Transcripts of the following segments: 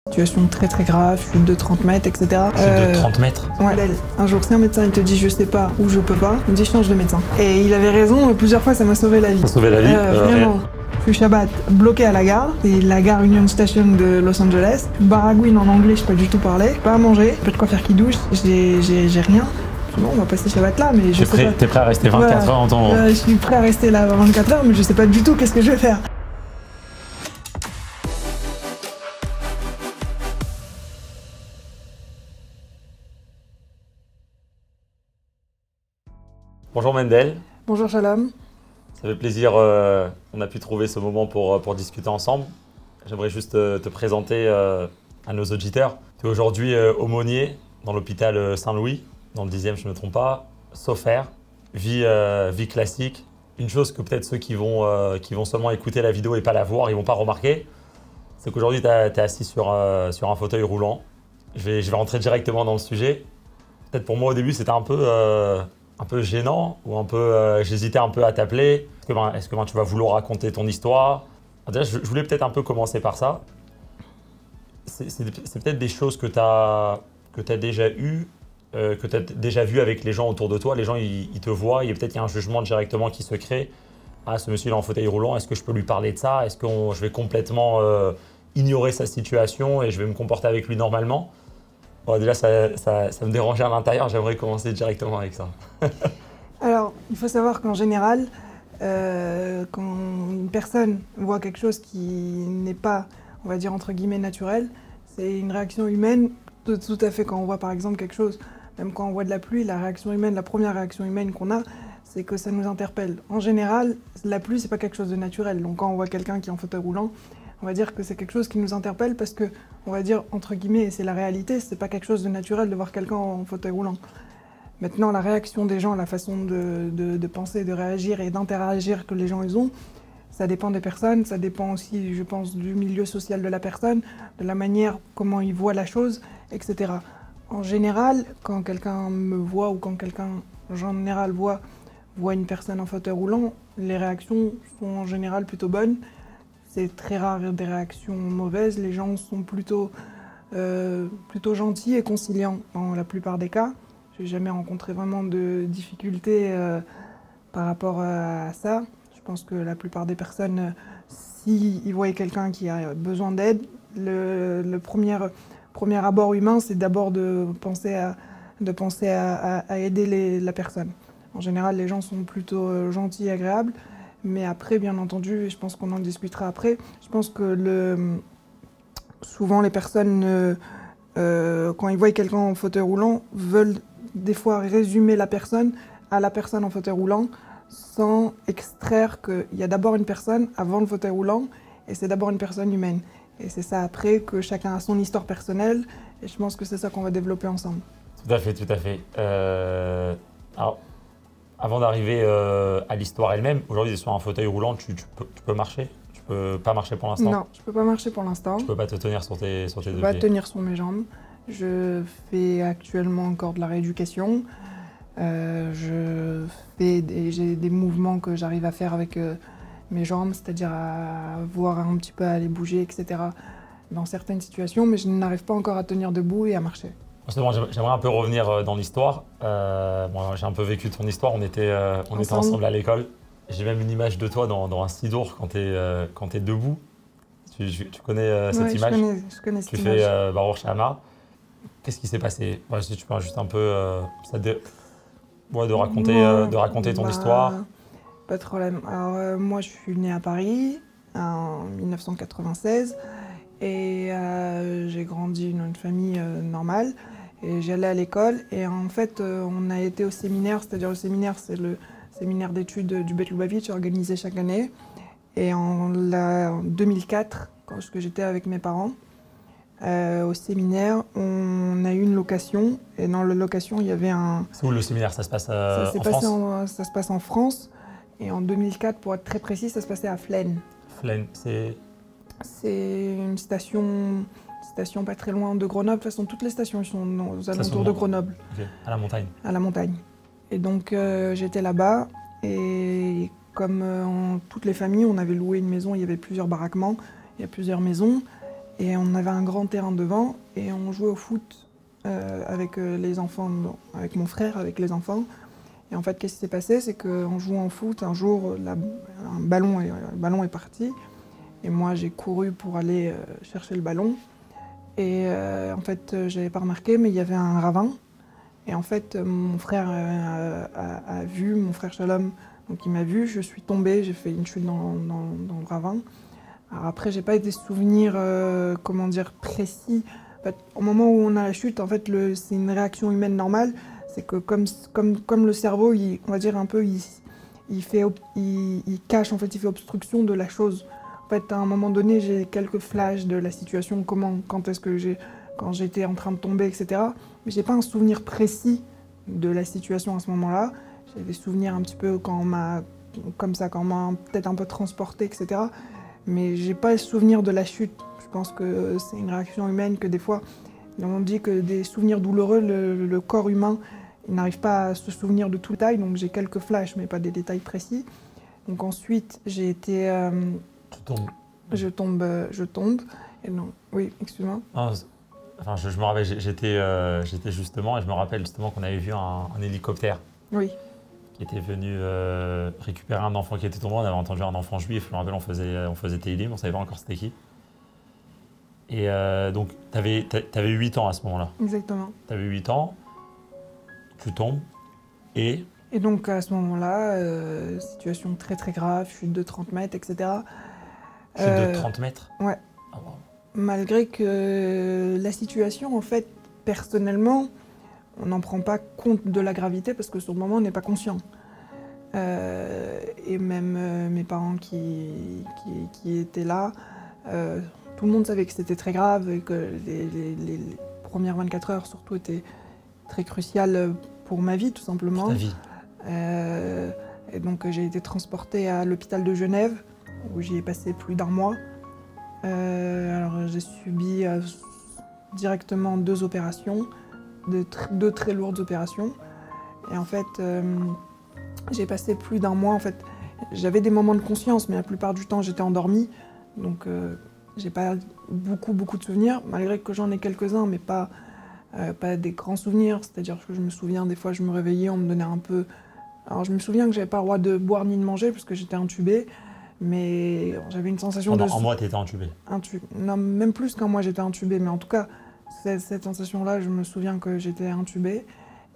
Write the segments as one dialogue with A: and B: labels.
A: Situation très très grave, chute de 30 mètres, etc.
B: Chute de 30 mètres?
A: Ouais. Un jour, si un médecin il te dit je sais pas ou je peux pas, il me dit change de médecin. Et il avait raison, plusieurs fois ça m'a sauvé la vie.
B: Ça a sauvé la vie?
A: Vraiment. Je suis Shabbat bloqué à la gare, c'est la gare Union Station de Los Angeles. Baragouine en anglais, je sais pas du tout parler, pas à manger, pas de quoi faire qui douche, j'ai rien. Bon, on va passer Shabbat là, mais je sais pas.
B: T'es prêt à rester 24 heures en temps?
A: Je suis prêt à rester là 24 heures, mais je sais pas du tout qu'est-ce que je vais faire.
B: Bonjour Mendel.
A: Bonjour Shalom.
B: Ça fait plaisir, on a pu trouver ce moment pour discuter ensemble. J'aimerais juste te présenter à nos auditeurs. Tu es aujourd'hui aumônier dans l'hôpital Saint-Louis, dans le 10e, je ne me trompe pas, Sofer, vie classique. Une chose que peut-être ceux qui vont seulement écouter la vidéo et pas la voir, ils ne vont pas remarquer, c'est qu'aujourd'hui tu es assis sur un fauteuil roulant. Je vais rentrer directement dans le sujet. Peut-être pour moi au début c'était un peu gênant ou un peu, j'hésitais un peu à t'appeler. Est-ce que tu vas vouloir raconter ton histoire? Déjà, je voulais peut-être un peu commencer par ça. C'est peut-être des choses que tu as déjà eues, que tu as déjà vues avec les gens autour de toi. Les gens, ils te voient, et peut-être qu'il y a un jugement directement qui se crée. Ah, ce monsieur il est en fauteuil roulant, est-ce que je peux lui parler de ça? Est-ce que je vais complètement ignorer sa situation et je vais me comporter avec lui normalement? Bon, déjà, ça me dérangeait à l'intérieur, j'aimerais commencer directement avec ça.
A: Alors, il faut savoir qu'en général, quand une personne voit quelque chose qui n'est pas, on va dire entre guillemets, naturel, c'est une réaction humaine tout à fait. Quand on voit par exemple quelque chose, même quand on voit de la pluie, la réaction humaine, la première réaction humaine qu'on a, c'est que ça nous interpelle. En général, la pluie, c'est pas quelque chose de naturel. Donc quand on voit quelqu'un qui est en fauteuil roulant, on va dire que c'est quelque chose qui nous interpelle parce que, on va dire, entre guillemets, et c'est la réalité, c'est pas quelque chose de naturel de voir quelqu'un en fauteuil roulant. Maintenant, la réaction des gens, la façon de penser, de réagir et d'interagir que les gens ils ont, ça dépend des personnes, ça dépend aussi, je pense, du milieu social de la personne, de la manière comment ils voient la chose, etc. En général, quand quelqu'un me voit ou quand quelqu'un, en général, voit une personne en fauteuil roulant, les réactions sont en général plutôt bonnes. C'est très rare des réactions mauvaises, les gens sont plutôt gentils et conciliants dans la plupart des cas. Je n'ai jamais rencontré vraiment de difficultés par rapport à ça. Je pense que la plupart des personnes, s'ils voient quelqu'un qui a besoin d'aide, le premier abord humain, c'est d'abord de penser à aider la personne. En général, les gens sont plutôt gentils et agréables. Mais après, bien entendu, et je pense qu'on en discutera après, je pense que souvent les personnes, quand ils voient quelqu'un en fauteuil roulant, veulent des fois résumer la personne à la personne en fauteuil roulant sans extraire qu'il y a d'abord une personne avant le fauteuil roulant et c'est d'abord une personne humaine. Et c'est ça après que chacun a son histoire personnelle et je pense que c'est ça qu'on va développer ensemble.
B: Tout à fait, tout à fait. Alors, avant d'arriver à l'histoire elle-même, aujourd'hui, sur un fauteuil roulant, tu peux marcher? Tu peux pas marcher pour l'instant?
A: Non, je peux pas marcher pour l'instant.
B: Tu peux pas te tenir sur tes deux pieds?
A: Je peux pas tenir sur mes jambes. Je fais actuellement encore de la rééducation. J'ai des mouvements que j'arrive à faire avec mes jambes, c'est-à-dire à voir un petit peu à les bouger, etc. dans certaines situations, mais je n'arrive pas encore à tenir debout et à marcher.
B: Justement, j'aimerais un peu revenir dans l'histoire. J'ai un peu vécu ton histoire, on était ensemble à l'école. J'ai même une image de toi dans un sidour quand tu es debout. Tu connais cette image?
A: Je connais cette image.
B: Tu fais Baruch Shama. Qu'est-ce qui s'est passé? Si tu peux juste un peu de raconter ton histoire.
A: Pas de problème. Alors, moi, je suis née à Paris en 1996 et j'ai grandi dans une famille normale. Et j'allais à l'école et en fait, on a été au séminaire, c'est-à-dire le séminaire, c'est le séminaire d'études du Beth Lubavitch organisé chaque année. Et en 2004, quand j'étais avec mes parents, au séminaire, on a eu une location et dans la location, il y avait un...
B: C'est où le séminaire? Ça se passe en France?
A: Ça se passe en France et en 2004, pour être très précis, ça se passait à Flaine.
B: Flaine, c'est
A: une station pas très loin de Grenoble. De toute façon, toutes les stations sont aux alentours de Grenoble.
B: Okay. À la montagne.
A: À la montagne. Et donc, j'étais là-bas et comme toutes les familles, on avait loué une maison, il y avait plusieurs baraquements, il y a plusieurs maisons. Et on avait un grand terrain devant et on jouait au foot avec les enfants, avec mon frère, avec les enfants. Et en fait, qu'est-ce qui s'est passé? C'est qu'en jouant au foot, un jour, le ballon est parti. Et moi, j'ai couru pour aller chercher le ballon. Et en fait, je n'avais pas remarqué, mais il y avait un ravin. Et en fait, mon frère a vu, mon frère Shalom, donc il m'a vu, je suis tombée, j'ai fait une chute dans le ravin. Alors après, j'ai pas eu des souvenirs, comment dire, précis. En fait, au moment où on a la chute, en fait, c'est une réaction humaine normale. C'est que comme le cerveau, on va dire un peu, il cache, en fait, il fait obstruction de la chose. En fait, à un moment donné, j'ai quelques flashs de la situation, quand j'étais en train de tomber, etc. Mais j'ai pas un souvenir précis de la situation à ce moment-là. J'ai des souvenirs un petit peu quand on m'a peut-être un peu transporté, etc. Mais j'ai pas le souvenir de la chute. Je pense que c'est une réaction humaine que des fois, on dit que des souvenirs douloureux, le corps humain, il n'arrive pas à se souvenir de tout détail. Donc j'ai quelques flashs, mais pas des détails précis. Donc ensuite, j'ai été...
B: Tu tombes.
A: Je tombe. Et non, oui, excuse-moi.
B: Enfin, je me rappelle, j'étais justement, et je me rappelle justement qu'on avait vu un hélicoptère.
A: Oui.
B: Qui était venu récupérer un enfant qui était tombé. On avait entendu un enfant juif. Je me rappelle, on faisait Teilim, on savait pas encore c'était qui. Et donc, tu avais 8 ans à ce moment-là.
A: Exactement.
B: Tu avais 8 ans, tu tombes, et...
A: Et donc, à ce moment-là, situation très très grave, chute de 30 mètres, etc.
B: Chute de 30 mètres?
A: Ouais.
B: Ah, wow.
A: Malgré que la situation, en fait, personnellement, on n'en prend pas compte de la gravité parce que sur le moment, on n'est pas conscient. Et même mes parents qui étaient là, tout le monde savait que c'était très grave et que les premières 24 heures surtout étaient très cruciales pour ma vie, tout simplement.
B: Pour ta vie.
A: Et donc j'ai été transportée à l'hôpital de Genève où j'y ai passé plus d'1 mois. Alors j'ai subi directement 2 opérations. Deux très lourdes opérations. Et en fait, j'ai passé plus d'1 mois. En fait, j'avais des moments de conscience, mais la plupart du temps, j'étais endormie. Donc, j'ai pas beaucoup de souvenirs, malgré que j'en ai quelques-uns, mais pas des grands souvenirs. C'est-à-dire que je me souviens, des fois, je me réveillais, on me donnait un peu... Alors, je me souviens que j'avais pas le droit de boire ni de manger, puisque j'étais intubée. Mais j'avais une sensation
B: Pendant 1 mois, tu étais intubée?
A: Non, même plus qu'un mois, j'étais intubée, mais en tout cas... Cette sensation-là, je me souviens que j'étais intubée.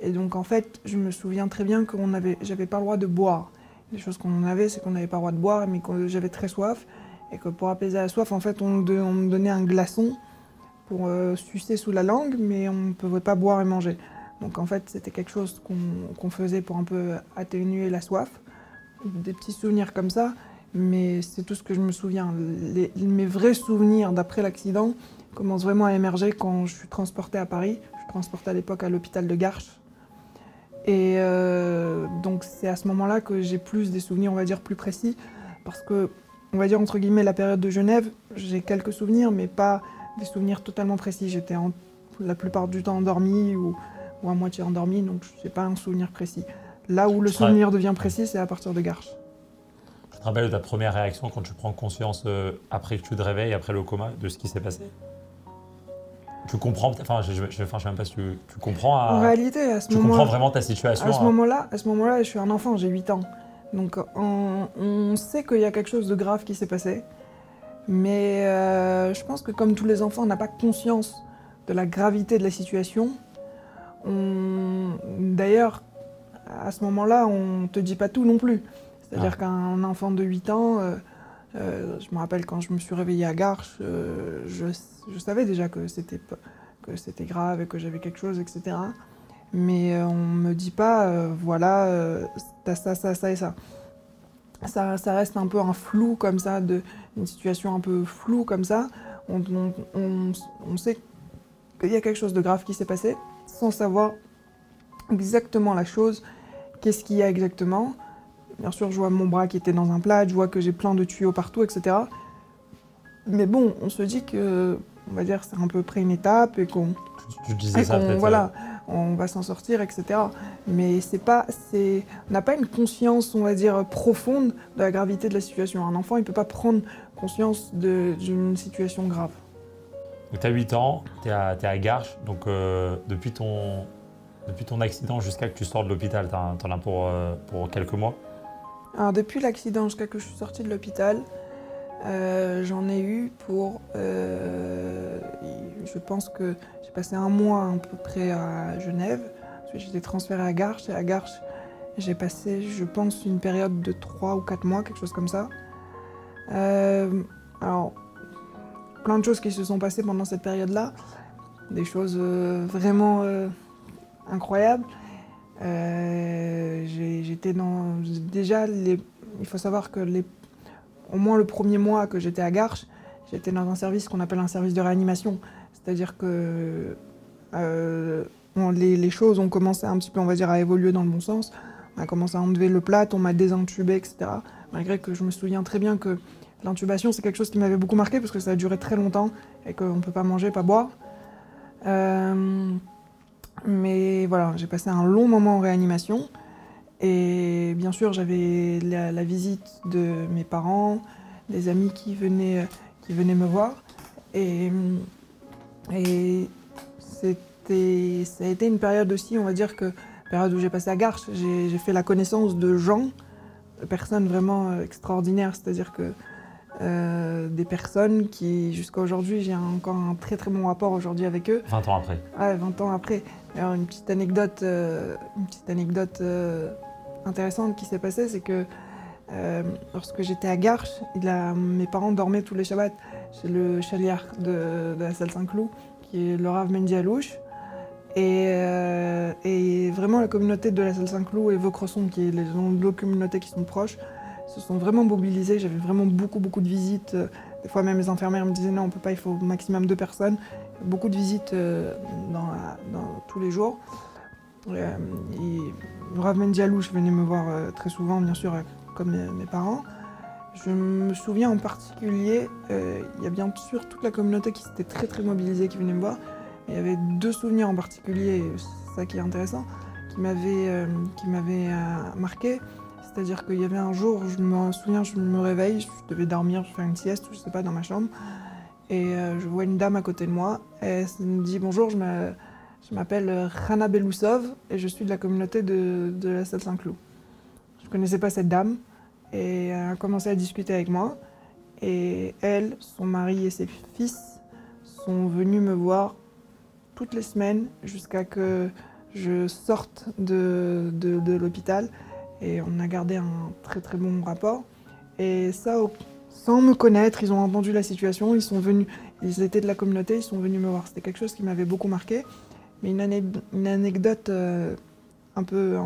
A: Et donc, en fait, je me souviens très bien que j'avais pas le droit de boire. Les choses qu'on avait, c'est qu'on n'avait pas le droit de boire, mais que j'avais très soif. Et que pour apaiser la soif, en fait, on me donnait un glaçon pour sucer sous la langue, mais on ne pouvait pas boire et manger. Donc, en fait, c'était quelque chose qu'on faisait pour un peu atténuer la soif. Des petits souvenirs comme ça, mais c'est tout ce que je me souviens. Mes vrais souvenirs d'après l'accident commence vraiment à émerger quand je suis transportée à Paris. Je suis transportée à l'époque à l'hôpital de Garches. Et donc c'est à ce moment-là que j'ai plus des souvenirs, on va dire, plus précis. Parce que, on va dire, entre guillemets, la période de Genève, j'ai quelques souvenirs, mais pas des souvenirs totalement précis. J'étais la plupart du temps endormie ou à moitié endormie, donc je n'ai pas un souvenir précis. Là où le souvenir devient précis, c'est à partir de Garches.
B: Tu te rappelles de ta première réaction quand tu prends conscience, après que tu te réveilles, après le coma, de ce qui s'est passé? Tu comprends, enfin je sais même pas si tu comprends.
A: En réalité, à ce moment-là,
B: tu comprends vraiment ta situation.
A: À ce moment-là, je suis un enfant, j'ai 8 ans. Donc on sait qu'il y a quelque chose de grave qui s'est passé. Mais je pense que comme tous les enfants, on n'a pas conscience de la gravité de la situation. D'ailleurs, à ce moment-là, on ne te dit pas tout non plus. C'est-à-dire qu'un enfant de 8 ans... je me rappelle quand je me suis réveillée à Garches, je savais déjà que c'était grave et que j'avais quelque chose, etc. Mais on ne me dit pas, voilà, t'as ça et ça. Ça reste un peu un flou comme ça, une situation un peu floue comme ça. On sait qu'il y a quelque chose de grave qui s'est passé, sans savoir exactement la chose, qu'est-ce qu'il y a exactement. Bien sûr, je vois mon bras qui était dans un plat, je vois que j'ai plein de tuyaux partout, etc. Mais bon, on se dit que, on va dire, c'est à peu près une étape et qu'on...
B: Tu disais ça peut-être.
A: Voilà, on va s'en sortir, etc. Mais on n'a pas une conscience, on va dire, profonde de la gravité de la situation. Un enfant, il ne peut pas prendre conscience d'une situation grave.
B: Donc tu as 8 ans, tu es à Garches, donc depuis ton accident jusqu'à que tu sors de l'hôpital, t'en as pour quelques mois?
A: Alors depuis l'accident jusqu'à que je suis sortie de l'hôpital, j'en ai eu pour... je pense que j'ai passé un mois à peu près à Genève. Ensuite j'étais transférée à Garches et à Garches j'ai passé, je pense, une période de 3 ou 4 mois, quelque chose comme ça. Alors, plein de choses qui se sont passées pendant cette période-là, des choses vraiment incroyables. J'étais dans... Déjà, il faut savoir que au moins le premier mois que j'étais à Garches, j'étais dans un service qu'on appelle un service de réanimation. C'est-à-dire que les choses ont commencé un petit peu, on va dire, à évoluer dans le bon sens. On a commencé à enlever le plâtre, on m'a désintubé, etc. Malgré que je me souviens très bien que l'intubation, c'est quelque chose qui m'avait beaucoup marqué parce que ça a duré très longtemps et qu'on ne peut pas manger, pas boire. Mais voilà, j'ai passé un long moment en réanimation. Et bien sûr, j'avais la visite de mes parents, des amis qui venaient me voir. Et ça a été une période aussi, on va dire que période où j'ai passé à Garches, j'ai fait la connaissance de gens, de personnes vraiment extraordinaires, c'est-à-dire que des personnes qui, jusqu'à aujourd'hui, j'ai encore un très très bon rapport aujourd'hui avec eux.
B: 20 ans après.
A: Ouais, 20 ans après. Alors, une petite anecdote intéressante qui s'est passée, c'est que lorsque j'étais à Garches, mes parents dormaient tous les Shabbats chez le chaliar de la salle Saint-Cloud, qui est le Rav Mendy Alouche. Et vraiment, la communauté de la salle Saint-Cloud et Vaucresson, qui est les deux communautés qui sont proches, se sont vraiment mobilisés. J'avais vraiment beaucoup de visites. Des fois, même les infirmières me disaient non, on peut pas, il faut au maximum 2 personnes. Beaucoup de visites dans tous les jours. Le Rav Mendy Alouche venait me voir très souvent, bien sûr, comme mes parents. Je me souviens en particulier, il y a bien sûr toute la communauté qui s'était très mobilisée, qui venait me voir. Il y avait 2 souvenirs en particulier, c'est ça qui est intéressant, qui m'avaient marqué. C'est-à-dire qu'il y avait un jour, je me souviens, je me réveille, je devais dormir, faire une sieste, je sais pas, dans ma chambre. Et je vois une dame à côté de moi. Elle me dit bonjour, je m'appelle Rana Belousov et je suis de la communauté de la salle Saint-Cloud. Je connaissais pas cette dame et elle a commencé à discuter avec moi. Et elle, son mari et ses fils sont venus me voir toutes les semaines jusqu'à que je sorte de l'hôpital. Et on a gardé un très bon rapport. Et ça, sans me connaître, ils ont entendu la situation, ils sont venus, ils étaient de la communauté, ils sont venus me voir. C'était quelque chose qui m'avait beaucoup marqué. Mais une anecdote un peu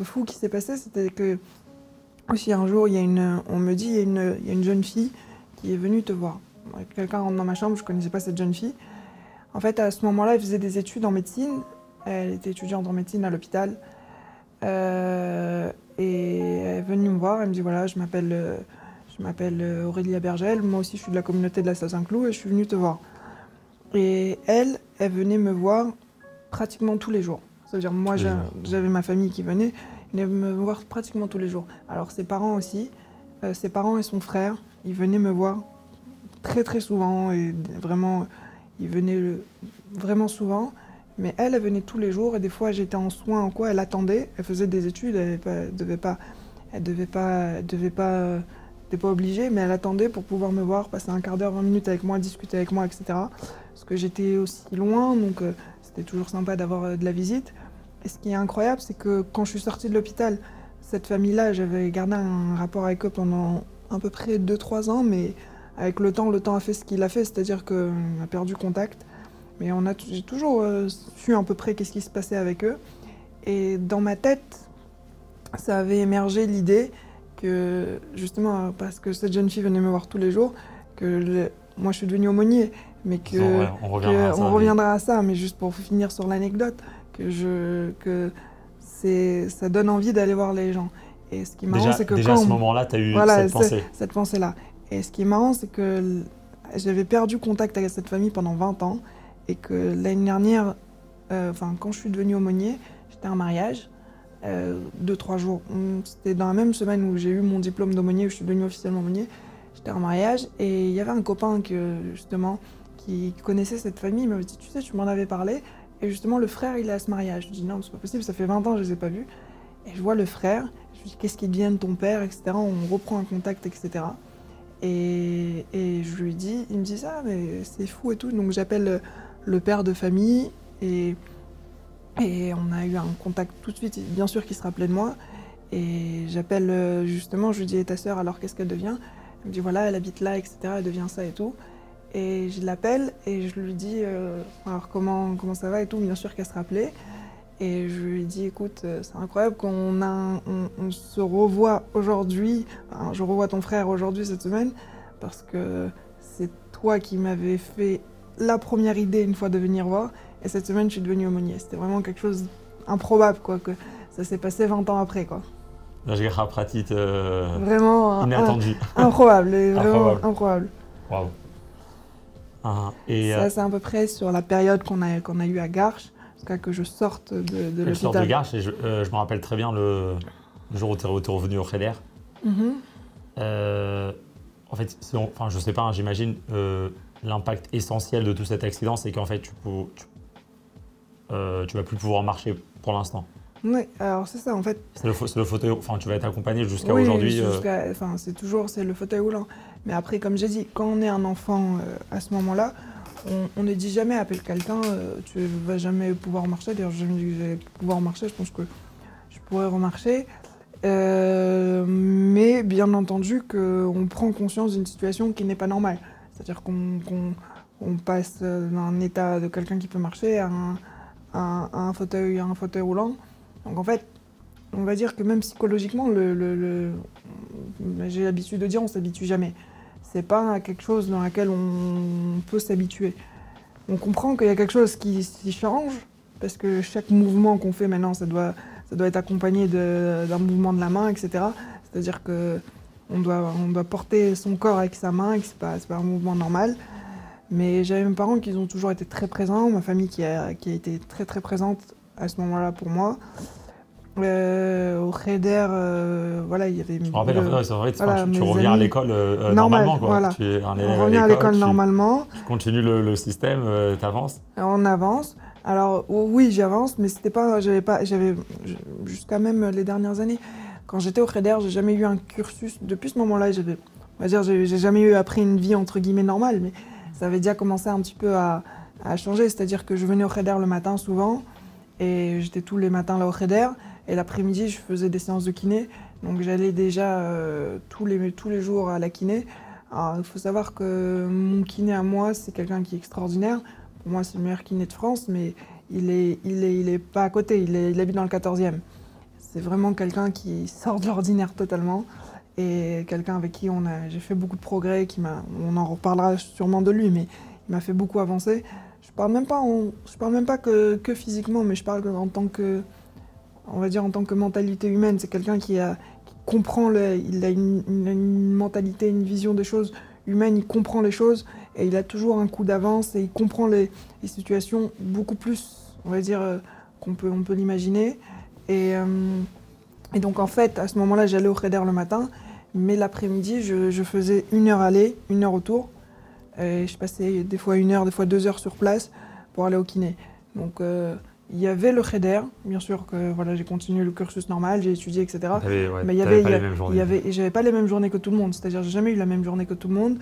A: fou qui s'est passée, c'était que aussi un jour, on me dit, il y a une jeune fille qui est venue te voir. Quelqu'un rentre dans ma chambre, je ne connaissais pas cette jeune fille. En fait, à ce moment-là, elle faisait des études en médecine. Elle était étudiante en médecine à l'hôpital. Et elle est venue me voir, elle me dit voilà, je m'appelle Aurélia Bergel, moi aussi je suis de la communauté de la salle Saint-Cloud et je suis venue te voir. Et elle venait me voir pratiquement tous les jours. C'est-à-dire moi j'avais ma famille qui venait me voir pratiquement tous les jours. Alors ses parents aussi, ses parents et son frère, ils venaient me voir très souvent et vraiment, ils venaient vraiment souvent. Mais elle venait tous les jours et des fois j'étais en soins ou quoi, elle attendait, elle faisait des études, elle n'était pas obligée, mais elle attendait pour pouvoir me voir, passer un quart d'heure, 20 minutes avec moi, discuter avec moi, etc. Parce que j'étais aussi loin, donc c'était toujours sympa d'avoir de la visite. Et ce qui est incroyable, c'est que quand je suis sortie de l'hôpital, cette famille-là, j'avais gardé un rapport avec eux pendant à peu près 2-3 ans, mais avec le temps a fait ce qu'il a fait, c'est-à-dire qu'on a perdu contact. Mais j'ai toujours su à peu près qu'est-ce qui se passait avec eux. Et dans ma tête, ça avait émergé l'idée que, justement, parce que cette jeune fille venait me voir tous les jours, moi je suis devenue aumônier, mais
B: on
A: reviendra à ça, mais juste pour finir sur l'anecdote, que ça donne envie d'aller voir les gens. Et ce qui est marrant, c'est que
B: déjà à ce moment-là, tu as eu cette pensée.
A: Cette pensée-là. Et ce qui est marrant, c'est que j'avais perdu contact avec cette famille pendant 20 ans. Et que l'année dernière, quand je suis devenue aumônier, j'étais à un mariage, 2-3 jours. C'était dans la même semaine où j'ai eu mon diplôme d'aumônier, où je suis devenue officiellement aumônier. j'étais en mariage et il y avait un copain justement, qui connaissait cette famille. Il m'avait dit, tu sais, tu m'en avais parlé. Et justement, le frère, il est à ce mariage. Je dis, non, c'est pas possible, ça fait 20 ans que je les ai pas vus. Et je vois le frère, je lui dis, qu'est-ce qui devient de ton père, etc. On reprend un contact, etc. Et je lui dis, il me dit ça, mais c'est fou et tout. Donc j'appelle le père de famille et on a eu un contact tout de suite, bien sûr qu'il se rappelait de moi. Et j'appelle justement, je lui dis, et ta sœur, alors qu'est-ce qu'elle devient? Elle me dit, voilà, elle habite là, etc. Elle devient ça et tout. Et je l'appelle et je lui dis, alors comment ça va et tout. Bien sûr qu'elle se rappelait. Et je lui dis, écoute, c'est incroyable on se revoit aujourd'hui. Enfin, je revois ton frère aujourd'hui, cette semaine, parce que c'est toi qui m'avais fait la première idée une fois de venir voir. Et cette semaine, je suis devenue aumônier. C'était vraiment quelque chose d'improbable, quoi, que ça s'est passé 20 ans après, quoi.
B: La pratique
A: vraiment
B: inattendue.
A: Improbable, et vraiment improbable.
B: Waouh.
A: Ça, c'est à peu près sur la période qu'on a eue à Garches, jusqu'à que je sorte de l'hôpital.
B: Je sors de Garches et je me rappelle très bien le jour où tu es revenu au Kheder. En fait, je sais pas, hein, j'imagine l'impact essentiel de tout cet accident, c'est qu'en fait, tu vas plus pouvoir marcher pour l'instant.
A: Oui, alors c'est ça en fait.
B: C'est le fauteuil, enfin tu vas être accompagné jusqu'à aujourd'hui.
A: C'est le fauteuil roulant. Mais après, comme j'ai dit, quand on est un enfant à ce moment-là, on ne dit jamais appelle quelqu'un, tu vas jamais pouvoir marcher. D'ailleurs, j'ai jamais dit que j'allais pouvoir marcher, je pense que je pourrais remarcher. Mais bien entendu qu'on prend conscience d'une situation qui n'est pas normale. C'est-à-dire qu'on passe d'un état de quelqu'un qui peut marcher à un fauteuil roulant. Donc en fait, on va dire que même psychologiquement, j'ai l'habitude de dire on ne s'habitue jamais. C'est pas quelque chose dans lequel on peut s'habituer. On comprend qu'il y a quelque chose qui change, parce que chaque mouvement qu'on fait maintenant, ça doit être accompagné d'un mouvement de la main, etc. C'est-à-dire qu'on doit porter son corps avec sa main, et que c'est pas un mouvement normal. Mais j'avais mes parents qui ont toujours été très présents, ma famille qui a été très très présente à ce moment-là pour moi. Au Kheder, voilà, il y avait...
B: Je me rappelle, tu reviens à l'école
A: normal,
B: normalement, quoi.
A: Voilà.
B: Tu es un élève
A: on revient à l'école normalement.
B: Tu continues le système, tu avances.
A: On avance. Alors oui, j'avance, mais c'était pas, j'avais jusqu'à même les dernières années. Quand j'étais au Kheder, j'ai jamais eu un cursus. Depuis ce moment-là, j'ai jamais appris une vie entre guillemets normale, mais ça avait déjà commencé un petit peu à changer. C'est-à-dire que je venais au Kheder le matin souvent, et j'étais tous les matins là au Kheder. Et l'après-midi, je faisais des séances de kiné. Donc j'allais déjà tous les jours à la kiné. Alors, il faut savoir que mon kiné à moi, c'est quelqu'un qui est extraordinaire. Pour moi, c'est le meilleur kiné de France, mais il est pas à côté, il habite dans le 14e. C'est vraiment quelqu'un qui sort de l'ordinaire totalement. Et quelqu'un avec qui j'ai fait beaucoup de progrès, on en reparlera sûrement de lui, mais il m'a fait beaucoup avancer. Je parle même pas que physiquement, mais je parle en tant que... On va dire en tant que mentalité humaine, c'est quelqu'un qui comprend, il a une mentalité, une vision des choses humaines, il comprend les choses et il a toujours un coup d'avance et il comprend les situations beaucoup plus, on va dire, on peut l'imaginer. Et donc en fait, à ce moment-là, j'allais au Kheder le matin, mais l'après-midi, je faisais 1 heure aller, 1 heure retour. Et je passais des fois 1 heure, des fois 2 heures sur place pour aller au kiné. Donc il y avait le Kheder, bien sûr que voilà, j'ai continué le cursus normal, j'ai étudié, etc.
B: Mais
A: j'avais pas les mêmes journées que tout le monde, c'est-à-dire j'ai jamais eu la même journée que tout le monde.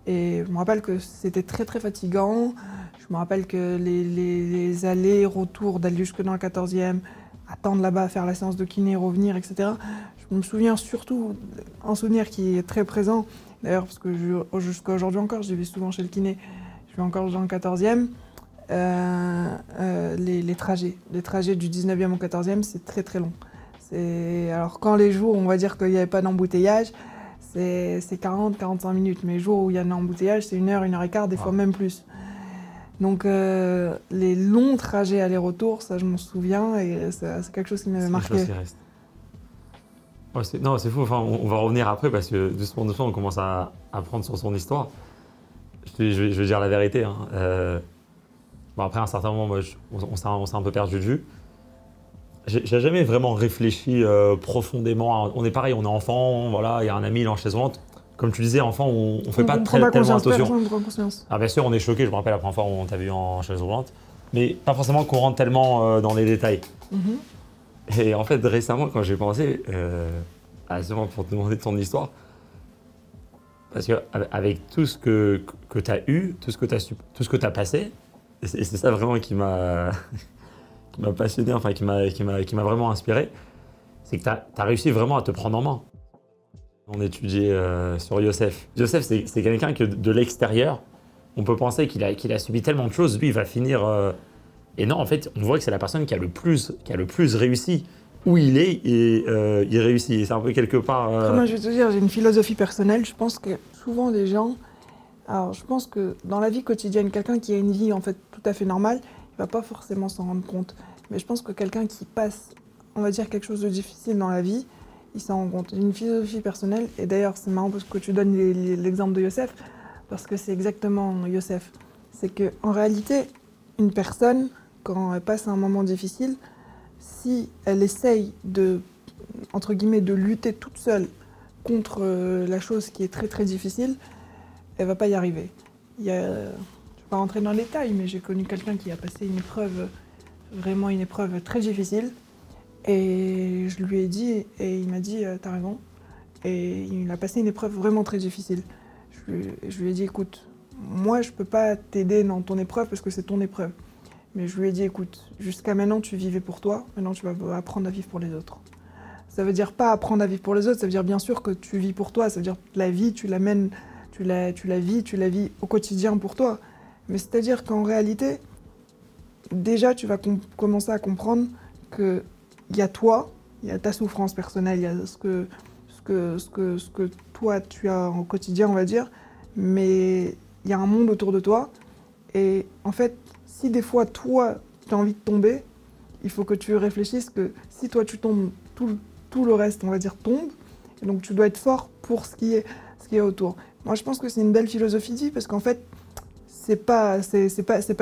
A: Et je me rappelle que c'était très très fatigant. Je me rappelle que les allers-retours, d'aller jusque dans le 14e, attendre là-bas, faire la séance de kiné, revenir, etc. Je me souviens surtout, un souvenir qui est très présent, d'ailleurs parce que jusqu'à aujourd'hui encore, je vais souvent chez le kiné, je vais encore dans le 14e. Les trajets du 19e au 14e, c'est très très long. Alors quand les jours, on va dire qu'il n'y avait pas d'embouteillage, c'est 40-45 minutes. Mais les jours où il y a un embouteillage, c'est 1 heure, 1 heure et quart, des fois même plus. Donc les longs trajets aller-retour, ça je m'en souviens et c'est quelque chose qui m'avait marqué.
B: C'est fou, enfin, on va revenir après parce que doucement on commence à apprendre sur son histoire. Je vais dire la vérité. Hein. Après un certain moment, moi, on s'est un peu perdu de vue. J'ai jamais vraiment réfléchi profondément. On est pareil, on est enfant, voilà, il y a un ami, il est en chaise roulante. comme tu disais, enfant, on ne fait
A: On
B: pas
A: prend pas
B: tellement
A: conscience,
B: attention.
A: personne ne prend conscience.
B: Alors bien sûr, on est choqué. Je me rappelle la première fois où on t'a vu en chaise roulante, mais pas forcément qu'on rentre tellement dans les détails.
A: Mhm.
B: Et en fait, récemment, quand j'ai pensé, justement pour te demander ton histoire, parce qu'avec tout ce que tu as eu, tout ce que tu as passé, et c'est ça vraiment qui m'a qui m'a passionné, enfin qui m'a vraiment inspiré, c'est que tu as réussi vraiment à te prendre en main. On étudiait sur Youssef. Youssef, c'est quelqu'un que de l'extérieur, on peut penser qu'il a subi tellement de choses, lui il va finir... Et non, en fait, on voit que c'est la personne qui a le plus réussi. Où il est, et il réussit. Et c'est un peu quelque part...
A: Après, moi, je vais te dire, j'ai une philosophie personnelle. Je pense que souvent les gens... Alors, je pense que dans la vie quotidienne, quelqu'un qui a une vie en fait tout à fait normale, il va pas forcément s'en rendre compte. Mais je pense que quelqu'un qui passe, on va dire, quelque chose de difficile dans la vie, il s'en rend compte. J'ai une philosophie personnelle. Et d'ailleurs, c'est marrant parce que tu donnes l'exemple de Youssef, parce que c'est exactement Youssef. C'est qu'en réalité, une personne, quand elle passe un moment difficile, si elle essaye de, entre guillemets, de lutter toute seule contre la chose qui est très très difficile, elle va pas y arriver. Je ne vais pas rentrer dans les détails, mais j'ai connu quelqu'un qui a passé une épreuve, vraiment une épreuve très difficile. Et je lui ai dit, et il m'a dit, t'as raison. Et il a passé une épreuve vraiment très difficile. Je lui ai dit, écoute, moi je peux pas t'aider dans ton épreuve parce que c'est ton épreuve. Mais je lui ai dit, écoute, jusqu'à maintenant, tu vivais pour toi, maintenant tu vas apprendre à vivre pour les autres. Ça veut dire pas apprendre à vivre pour les autres, ça veut dire bien sûr que tu vis pour toi, ça veut dire que la vie, tu l'amènes, tu la vis au quotidien pour toi. Mais c'est-à-dire qu'en réalité, déjà, tu vas commencer à comprendre qu'il y a toi, il y a ta souffrance personnelle, il y a ce que toi, tu as au quotidien, on va dire, mais il y a un monde autour de toi. Et en fait, si des fois, toi, tu as envie de tomber, il faut que tu réfléchisses que si toi, tu tombes, tout le reste, on va dire, tombe. Et donc, tu dois être fort pour ce qui est autour. Moi, je pense que c'est une belle philosophie de vie parce qu'en fait, c'est pas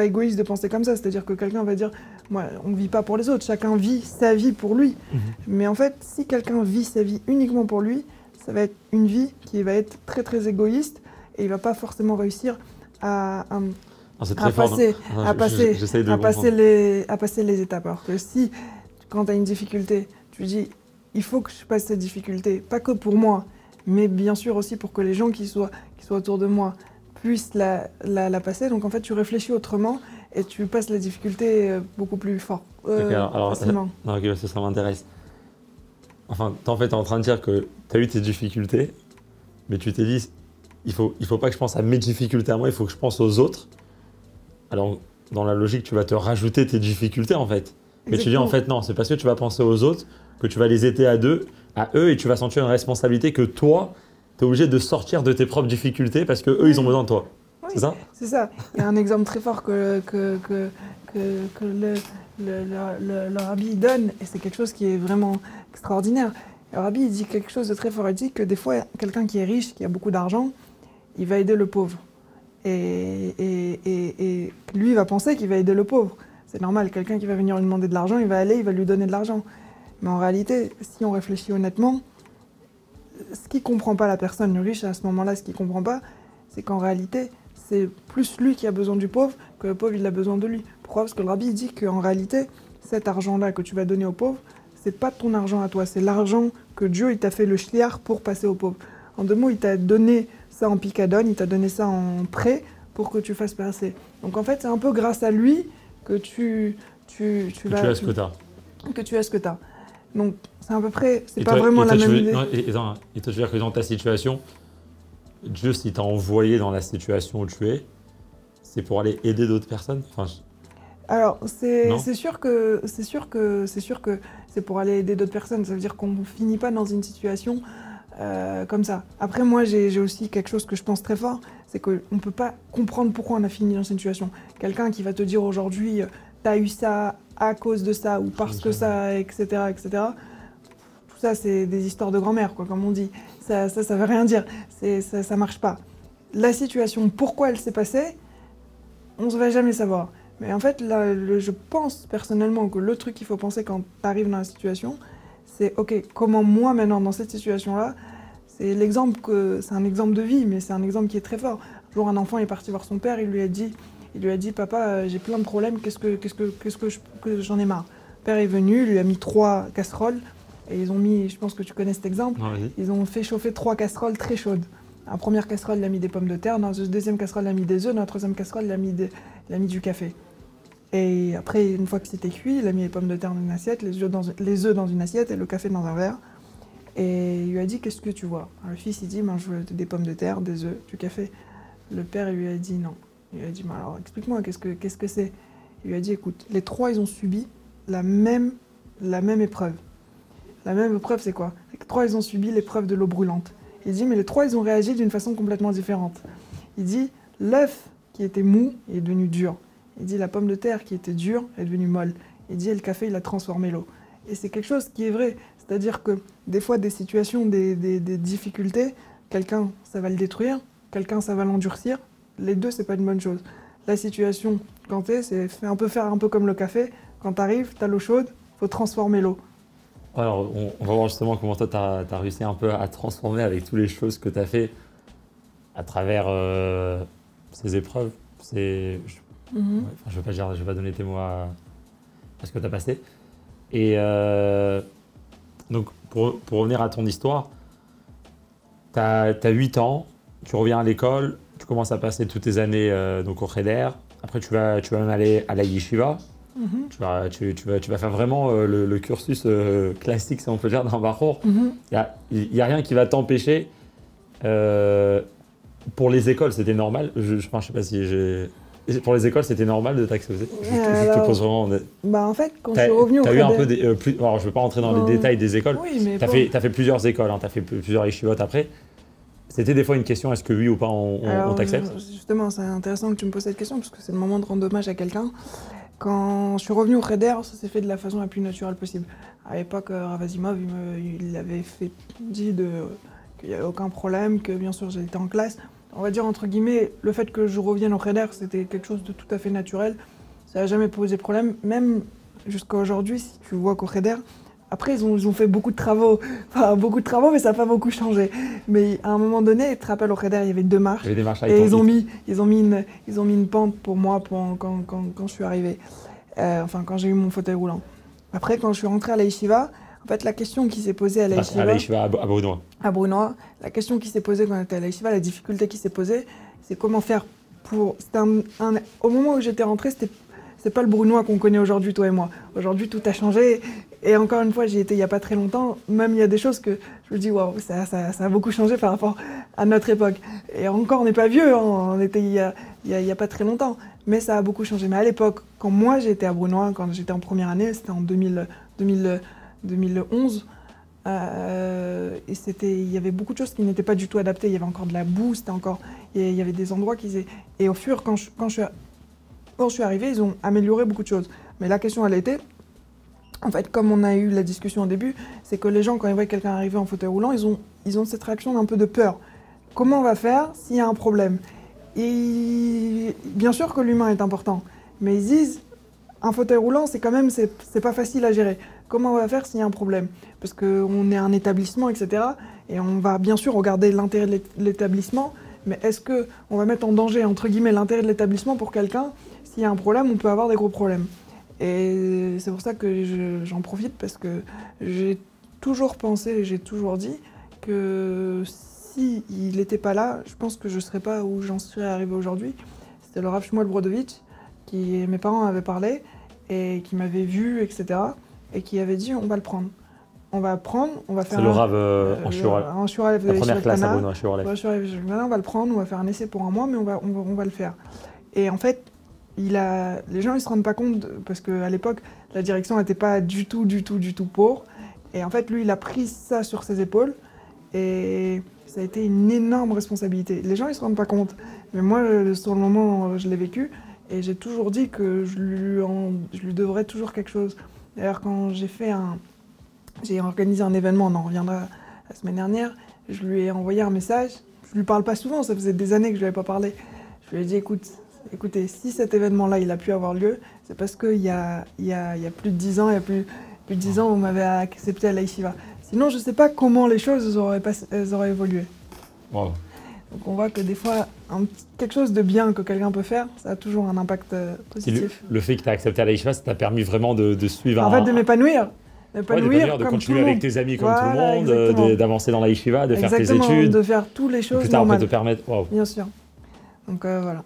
A: égoïste de penser comme ça. C'est-à-dire que quelqu'un va dire, moi, on ne vit pas pour les autres, chacun vit sa vie pour lui. Mais en fait, si quelqu'un vit sa vie uniquement pour lui, ça va être une vie qui va être très, très égoïste et il va pas forcément réussir à passer les étapes. Alors que si, quand tu as une difficulté, tu dis, il faut que je passe cette difficulté, pas que pour moi, mais bien sûr aussi pour que les gens qui soient autour de moi puissent la passer. Donc en fait, tu réfléchis autrement et tu passes la difficulté beaucoup plus fort, facilement.
B: Ok, ça m'intéresse. Enfin, en fait, tu es en train de dire que tu as eu tes difficultés, mais tu t'es dit, il faut pas que je pense à mes difficultés à moi, il faut que je pense aux autres. Alors, dans la logique, tu vas te rajouter tes difficultés, en fait. Mais tu dis, en fait, non, c'est parce que tu vas penser aux autres, que tu vas les aider à eux, et tu vas sentir une responsabilité que toi, tu es obligé de sortir de tes propres difficultés parce qu'eux, ils ont besoin de toi. Oui, c'est ça?
A: C'est ça. Il y a un exemple très fort que le rabbi donne, et c'est quelque chose qui est vraiment extraordinaire. Le rabbi, il dit quelque chose de très fort. Il dit que des fois, quelqu'un qui est riche, qui a beaucoup d'argent, il va aider le pauvre. Et lui, il va penser qu'il va aider le pauvre. C'est normal, quelqu'un qui va venir lui demander de l'argent, il va lui donner de l'argent. Mais en réalité, si on réfléchit honnêtement, ce qui ne comprend pas la personne, le riche, à ce moment-là, ce qu'il ne comprend pas, c'est qu'en réalité, c'est plus lui qui a besoin du pauvre que le pauvre, il a besoin de lui. Pourquoi? Parce que le rabbi dit qu'en réalité, cet argent-là que tu vas donner au pauvre, c'est pas ton argent à toi, c'est l'argent que Dieu il t'a fait le shliach pour passer au pauvre. En deux mots, il t'a donné ça en picadone, il t'a donné ça en prêt pour que tu fasses passer. Donc en fait, c'est un peu grâce à lui que tu as ce que tu as. Donc c'est à peu près, c'est pas vraiment la même idée.
B: Et toi, tu veux dire que dans ta situation, Dieu, s'il t'a envoyé dans la situation où tu es, c'est pour aller aider d'autres personnes?
A: Alors, c'est sûr que c'est pour aller aider d'autres personnes. Ça veut dire qu'on ne finit pas dans une situation comme ça. Après, moi, j'ai aussi quelque chose que je pense très fort, c'est qu'on ne peut pas comprendre pourquoi on a fini dans cette situation. Quelqu'un qui va te dire aujourd'hui, t'as eu ça à cause de ça, ou parce que ça, etc., etc. Tout ça, c'est des histoires de grand-mère, quoi, comme on dit. Ça veut rien dire. Ça marche pas. La situation, pourquoi elle s'est passée, on ne va jamais savoir. Mais en fait, là, je pense personnellement que le truc qu'il faut penser quand tu arrives dans la situation, c'est ok, comment moi maintenant dans cette situation-là, c'est un exemple de vie, mais c'est un exemple qui est très fort. Un jour, un enfant est parti voir son père, il lui a dit, papa, j'ai plein de problèmes, que j'en ai marre. Le père est venu, il lui a mis 3 casseroles, et ils ont mis, je pense que tu connais cet exemple, ils ont fait chauffer 3 casseroles très chaudes. La première casserole, il a mis des pommes de terre, dans la deuxième casserole, il a mis des œufs, dans la troisième casserole, il a mis du café. Et après, une fois que c'était cuit, il a mis les pommes de terre dans une assiette, les œufs dans une assiette et le café dans un verre. Et il lui a dit, qu'est-ce que tu vois? Alors, le fils, il dit, je veux des pommes de terre, des œufs, du café. Le père, il lui a dit non. Il lui a dit, alors explique-moi, qu'est-ce que c'est? Il lui a dit, écoute, les 3, ils ont subi la même épreuve. La même épreuve, c'est quoi? Les 3, ils ont subi l'épreuve de l'eau brûlante. Il dit, mais les 3, ils ont réagi d'une façon complètement différente. Il dit, l'œuf qui était mou est devenu dur. Il dit, la pomme de terre qui était dure est devenue molle. Il dit, et le café, il a transformé l'eau. Et c'est quelque chose qui est vrai. C'est-à-dire que des fois, des situations, des difficultés, quelqu'un, ça va le détruire, quelqu'un, ça va l'endurcir. Les deux, c'est pas une bonne chose. La situation, quand c'est faire un peu comme le café. Quand t'arrives, t'as l'eau chaude, faut transformer l'eau.
B: Alors, on va voir justement comment toi, tu as réussi un peu à transformer avec toutes les choses que tu as fait à travers ces épreuves. Je vais pas donner tes mots à ce que tu as passé. Et donc, pour revenir à ton histoire, tu as 8 ans, tu reviens à l'école, tu commences à passer toutes tes années donc au Cheder. Après, tu vas même aller à la yeshiva. Tu vas faire vraiment le cursus classique, si on peut dire, dans Bahor. Il n'y a rien qui va t'empêcher. Pour les écoles, c'était normal. Je ne sais pas si j'ai... Pour les écoles, c'était normal de t'accepter. Je te pose vraiment...
A: En fait, quand je suis revenu au Cheder...
B: Alors, je ne vais pas rentrer dans les détails des écoles.
A: Oui, mais
B: tu as fait plusieurs écoles, tu as fait plusieurs yeshivotes après. C'était des fois une question, est-ce que oui ou pas on t'accepte?
A: Justement, c'est intéressant que tu me poses cette question, parce que c'est le moment de rendre hommage à quelqu'un. Quand je suis revenu au Cheder, ça s'est fait de la façon la plus naturelle possible. À l'époque, Rav Azimov, il avait dit qu'il n'y avait aucun problème, que bien sûr j'étais en classe. On va dire entre guillemets, le fait que je revienne au Cheder, c'était quelque chose de tout à fait naturel. Ça n'a jamais posé problème, même jusqu'à aujourd'hui, si tu vois qu'au Cheder, après ils ont fait beaucoup de travaux, mais ça n'a pas beaucoup changé. Mais à un moment donné, tu te rappelles, au Cheder, il y avait 2 marches.
B: Il y avait des marches
A: et ils ont mis une pente pour moi quand je suis arrivé. Quand j'ai eu mon fauteuil roulant. Après, quand je suis rentré à la yeshiva, en fait, la question qui s'est posée à la yeshiva...
B: À la yeshiva à Brunois.
A: À Brunois. La question qui s'est posée quand on était à la yeshiva, la difficulté qui s'est posée, c'est comment faire pour... Au moment où j'étais rentré, c'est pas le Brunois qu'on connaît aujourd'hui, toi et moi. Aujourd'hui, tout a changé. Et encore une fois, j'y étais il n'y a pas très longtemps. Même il y a des choses que je me dis, waouh, ça a beaucoup changé par rapport à notre époque. Et encore, on n'est pas vieux, hein, on était il y a pas très longtemps. Mais ça a beaucoup changé. Mais à l'époque, quand moi j'étais à Brunois, quand j'étais en première année, c'était en 2011, et il y avait beaucoup de choses qui n'étaient pas du tout adaptées. Il y avait encore de la boue, il y avait des endroits et au fur, quand je suis arrivée, ils ont amélioré beaucoup de choses. Mais la question, elle était, en fait, comme on a eu la discussion au début, c'est que les gens, quand ils voient quelqu'un arriver en fauteuil roulant, ils ont cette réaction d'un peu de peur. Comment on va faire s'il y a un problème? Et bien sûr que l'humain est important, mais ils disent, un fauteuil roulant, c'est pas facile à gérer. Comment on va faire s'il y a un problème? Parce qu'on est un établissement, etc. Et on va bien sûr regarder l'intérêt de l'établissement, mais est-ce qu'on va mettre en danger, entre guillemets, l'intérêt de l'établissement pour quelqu'un? S'il y a un problème, on peut avoir des gros problèmes. Et c'est pour ça que j'en profite, parce que j'ai toujours pensé et j'ai toujours dit que s'il n'était pas là, je pense que je ne serais pas où j'en serais arrivé aujourd'hui. C'était le Rav Shmuel Brodovitch, qui mes parents avaient parlé et qui m'avait vu, etc. et qui avait dit, on va le prendre. On va faire...
B: C'est le Rav en Shuralev. La première classe à Bruno, en Shuralev.
A: On va le prendre, on va faire un essai pour un mois, mais on va le faire. Et en fait, les gens ils se rendent pas compte, parce qu'à l'époque, la direction n'était pas du tout pour. Et en fait, lui, il a pris ça sur ses épaules, et ça a été une énorme responsabilité. Les gens ils se rendent pas compte, mais moi, sur le moment, je l'ai vécu, et j'ai toujours dit que je lui devrais toujours quelque chose. D'ailleurs, quand j'ai organisé un événement, on en reviendra la semaine dernière, je lui ai envoyé un message. Je lui parle pas souvent, ça faisait des années que je lui avais pas parlé. Je lui ai dit, écoutez, si cet événement-là, il a pu avoir lieu, c'est parce qu'il y a plus de 10 ans, vous m'avez accepté à la yeshiva. Sinon, je ne sais pas comment les choses elles auraient évolué.
B: Wow.
A: Donc on voit que des fois, quelque chose de bien que quelqu'un peut faire, ça a toujours un impact positif.
B: Le fait que tu as accepté à la Yeshiva, ça t'a permis vraiment de suivre
A: en fait, de m'épanouir.
B: De continuer avec tes amis comme tout le monde, d'avancer dans la Yeshiva, de faire tes études.
A: De faire toutes les choses
B: plus tard,
A: normales.
B: Te permettre. Wow.
A: Bien sûr. Donc voilà.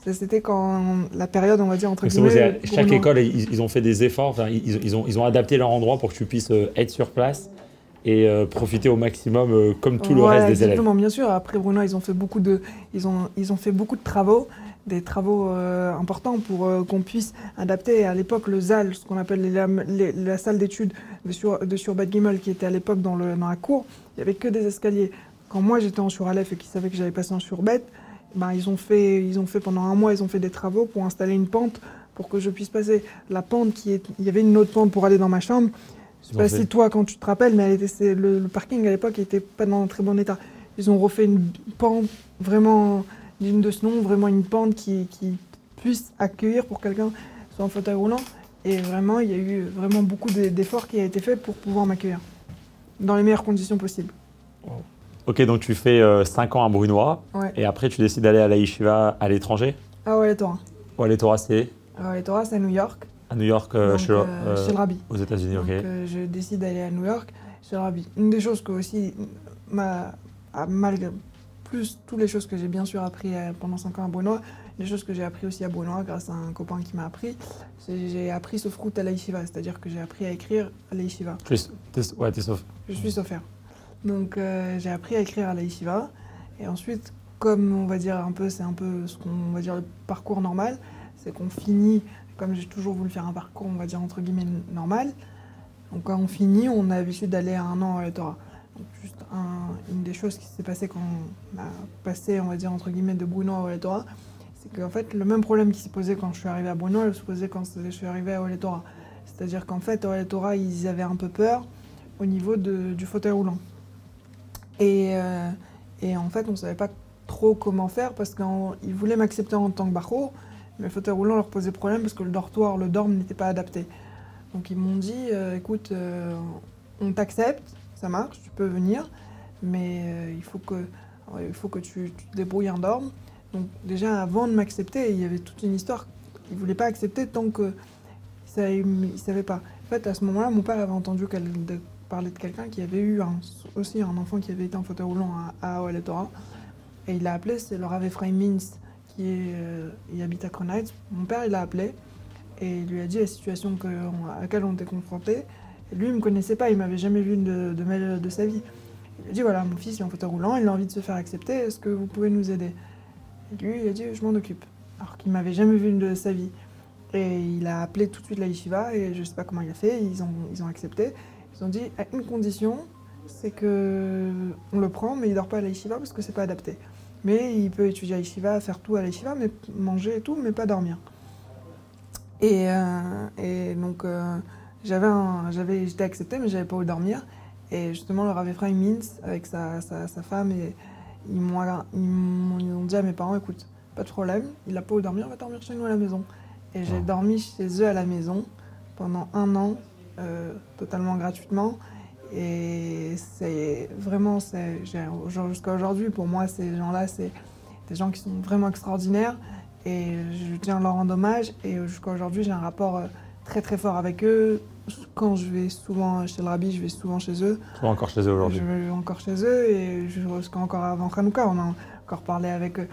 A: C'était quand la période, on va dire, entre guillemets.
B: Chaque école, ils ont fait des efforts, ils ont adapté leur endroit pour que tu puisses être sur place et profiter au maximum comme tout le reste des élèves.
A: Exactement, bien sûr. Après Bruno, ils ont fait beaucoup de travaux, des travaux importants pour qu'on puisse adapter. À l'époque, le ZAL, ce qu'on appelle la salle d'études de Surbet Gimel, qui était à l'époque dans la cour, il n'y avait que des escaliers. Quand moi j'étais en Suralef et qu'ils savaient que j'allais passer en Surbet, ils ont fait pendant un mois, ils ont fait des travaux pour installer une pente pour que je puisse passer. La pente, il y avait une autre pente pour aller dans ma chambre. Je ne sais pas si toi, quand tu te rappelles, mais le parking à l'époque n'était pas dans un très bon état. Ils ont refait une pente vraiment digne de ce nom, vraiment une pente qui puisse accueillir pour quelqu'un soit en fauteuil roulant. Et vraiment, il y a eu vraiment beaucoup d'efforts qui ont été faits pour pouvoir m'accueillir dans les meilleures conditions possibles.
B: Wow. Ok, donc tu fais 5 ans à Brunois, et après tu décides d'aller à la Yeshiva à l'étranger.
A: Ah ouais, les Torah.
B: Ouais, les Torah, c'est
A: les Torah, c'est à New York.
B: À New York,
A: chez le Rabbi.
B: Aux États-Unis, ok.
A: Donc je décide d'aller à New York, chez le Rabbi. Une des choses que aussi, malgré plus toutes les choses que j'ai bien sûr appris pendant 5 ans à Brunois, les choses que j'ai appris aussi à Brunois grâce à un copain qui m'a appris, j'ai appris Sofrout à la Yeshiva, c'est-à-dire que j'ai appris à écrire à la Yeshiva.
B: T'es Sof.
A: Je suis Sofer. Donc j'ai appris à écrire à la Yeshiva, et ensuite, comme on va dire c'est un peu ce qu'on va dire le parcours normal, c'est qu'on finit, comme j'ai toujours voulu faire un parcours, on va dire entre guillemets normal, donc quand on finit, on a l'habitude d'aller à 1 an à la Torah. Donc juste une des choses qui s'est passée quand on a passé, on va dire entre guillemets, de Bruno à la Torah, c'est qu'en fait le même problème qui s'est posé quand je suis arrivé à Bruno, il se posait quand je suis arrivé à la Torah. C'est-à-dire qu'en fait, à la Torah, ils avaient un peu peur au niveau du fauteuil roulant. Et en fait, on ne savait pas trop comment faire parce qu'ils voulaient m'accepter en tant que barreau, mais le fauteuil roulant leur posait problème parce que le dorme n'était pas adapté. Donc ils m'ont dit, écoute, on t'accepte, ça marche, tu peux venir, mais il faut que tu te débrouilles en dorme. Donc déjà, avant de m'accepter, il y avait toute une histoire. Ils ne voulaient pas accepter tant qu'ils ne savaient pas. En fait, à ce moment-là, mon père avait entendu parler de quelqu'un qui avait eu aussi un enfant qui avait été en fauteuil roulant à Oel Torah. Et il l'a appelé, c'est le Rav Ephraim Mintz, il habite à Kronheitz. Mon père, il l'a appelé et il lui a dit la situation à laquelle on était confronté. Et lui, il ne me connaissait pas, il ne m'avait jamais vu de mail de sa vie. Il a dit, voilà, mon fils est en fauteuil roulant, il a envie de se faire accepter, est-ce que vous pouvez nous aider? Et lui, il a dit, je m'en occupe, alors qu'il ne m'avait jamais vu de sa vie. Et il a appelé tout de suite la yeshiva, et je ne sais pas comment il a fait, ils ont accepté. Ils ont dit, à une condition, c'est qu'on le prend, mais il ne dort pas à la yeshiva parce que ce n'est pas adapté. Mais il peut étudier à la yeshiva, faire tout à la yeshiva, mais manger et tout, mais pas dormir. Et donc, j'étais acceptée, mais je n'avais pas où dormir. Et justement, le Rav Ephraim Mintz, avec sa femme, ils ont dit à mes parents, écoute, pas de problème, il n'a pas où dormir, on va dormir chez nous à la maison. Et j'ai dormi chez eux à la maison pendant 1 an, totalement gratuitement. Et c'est vraiment, jusqu'à aujourd'hui, pour moi, ces gens-là, c'est des gens qui sont vraiment extraordinaires. Et je tiens à leur rendre hommage. Et jusqu'à aujourd'hui, j'ai un rapport très très fort avec eux. Quand je vais souvent chez le Rabbi, je vais souvent chez eux.
B: Tu vas encore chez eux aujourd'hui?
A: Je vais encore chez eux et encore avant Hanouka, on a encore parlé avec eux.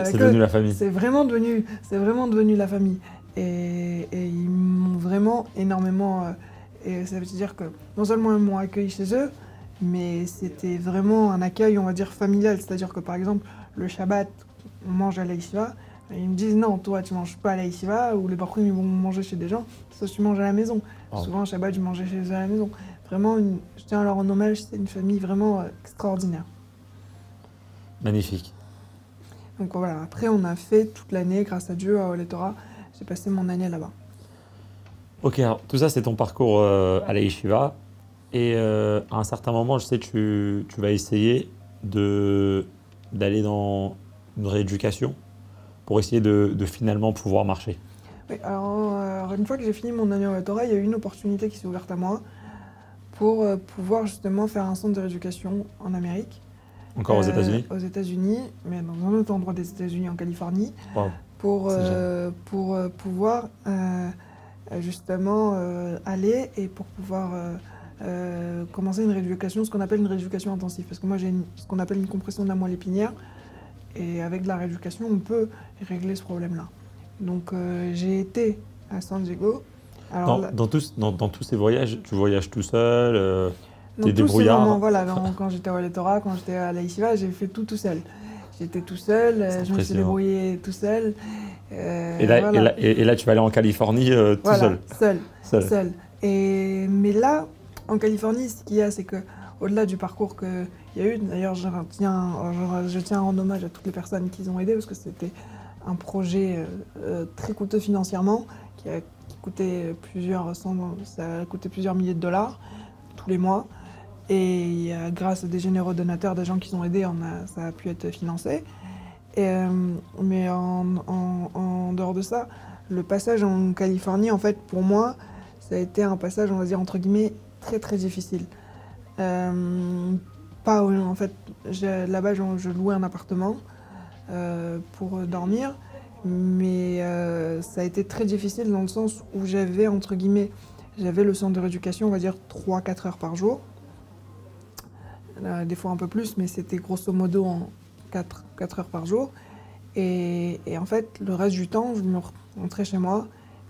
B: C'est devenu la famille.
A: C'est vraiment devenu la famille. Et ils m'ont vraiment énormément... et ça veut dire que non seulement ils m'ont accueilli chez eux, mais c'était vraiment un accueil, on va dire, familial. C'est-à-dire que par exemple, le Shabbat, on mange à la yeshiva. Ils me disent non, toi tu manges pas à la yeshiva, ou les parents ils vont manger chez des gens, toi tu manges à la maison. Oh. Souvent, Shabbat, je mangeais chez eux à la maison. Vraiment, je tiens à leur rendre hommage, c'est une famille vraiment extraordinaire.
B: Magnifique.
A: Donc voilà, après on a fait toute l'année, grâce à Dieu, à Oel Torah, j'ai passé mon année là-bas.
B: Ok, alors tout ça c'est ton parcours à la yeshiva. Et à un certain moment, je sais, tu vas essayer d'aller dans une rééducation pour essayer de finalement pouvoir marcher.
A: Oui, alors une fois que j'ai fini mon année à Torah, il y a eu une opportunité qui s'est ouverte à moi pour pouvoir justement faire un centre de rééducation en Amérique.
B: Encore aux États-Unis?
A: Aux États-Unis, mais dans un autre endroit des États-Unis, en Californie,
B: Wow.
A: pour pouvoir justement aller et pour pouvoir commencer une rééducation, ce qu'on appelle une rééducation intensive. Parce que moi j'ai ce qu'on appelle une compression de la moelle épinière et avec de la rééducation on peut régler ce problème-là. Donc j'ai été à San Diego. Alors,
B: Dans tous ces voyages, tu voyages tout seul, t'es
A: tous ces
B: débrouillard?
A: moments, voilà, quand j'étais à Torah, quand j'étais à la Yeshiva, j'ai fait tout seul. J'étais tout seul, je me suis débrouillé tout seul.
B: Et là, tu vas aller en Californie tout
A: seul. Mais là, en Californie, ce qu'il y a, c'est qu'au-delà du parcours qu'il y a eu, d'ailleurs, je tiens à rendre hommage à toutes les personnes qui ont aidé, parce que c'était un projet très coûteux financièrement, qui coûtait ça a coûté plusieurs milliers de dollars tous les mois. Et grâce à des généreux donateurs, des gens qui ont aidé, ça a pu être financé. Mais en dehors de ça, le passage en Californie, en fait, pour moi, ça a été un passage, on va dire, entre guillemets, très très difficile. En fait, là-bas, je louais un appartement pour dormir, mais ça a été très difficile dans le sens où j'avais, entre guillemets, j'avais le centre de rééducation, on va dire, 3-4 heures par jour. Des fois un peu plus, mais c'était grosso modo en 4 heures par jour. Et en fait, le reste du temps, je me rentrais chez moi.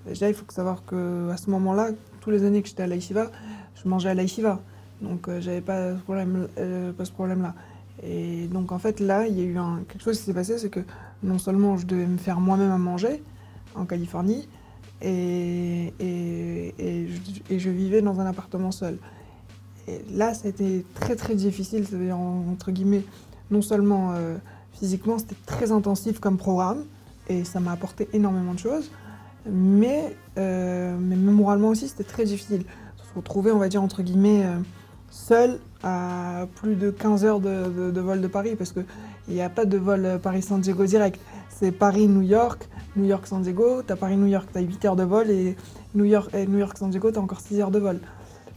A: Déjà, il faut savoir qu'à ce moment-là, tous les années que j'étais à la Yeshiva, je mangeais à la Yeshiva. Donc, j'avais pas ce problème-là. Et donc, en fait, là, il y a eu quelque chose qui s'est passé, c'est que non seulement je devais me faire moi-même à manger en Californie, et je vivais dans un appartement seul. Et là, ça a été très très difficile, c'est-à-dire entre guillemets, non seulement physiquement, c'était très intensif comme programme, et ça m'a apporté énormément de choses, mais moralement aussi, c'était très difficile. Se retrouver, on va dire, entre guillemets, seul à plus de 15 heures de vol de Paris, parce qu'il n'y a pas de vol Paris-San Diego direct. C'est Paris-New York, New York-San Diego, t'as Paris-New York, t'as 8 heures de vol, et New York-San Diego, t'as encore 6 heures de vol.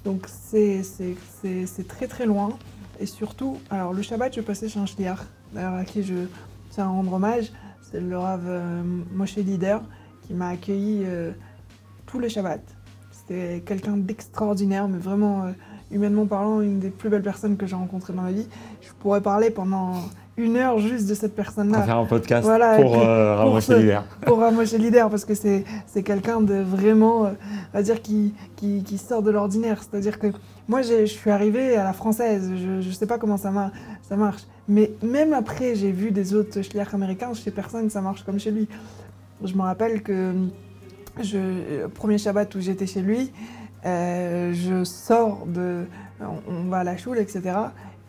A: Donc c'est très très loin. Et surtout, alors le Shabbat, je passais chez un shliach, d'ailleurs à qui je tiens à rendre hommage, c'est le Rav Moshe Lider, qui m'a accueilli tous les Shabbats. C'était quelqu'un d'extraordinaire, mais vraiment, humainement parlant, une des plus belles personnes que j'ai rencontrées dans ma vie. Je pourrais parler pendant 1 heure juste de cette personne-là.
B: On va faire un podcast pour Rav Moshe Lider.
A: Pour Rav Moshe Lider, parce que c'est quelqu'un de vraiment, on va dire, qui sort de l'ordinaire. C'est-à-dire que moi, je suis arrivée à la française, je ne sais pas comment ça marche. Mais même après, j'ai vu des autres shliachs américains, chez personne, ça marche comme chez lui. Je me rappelle que le premier Shabbat où j'étais chez lui, je sors on va à la choule, etc.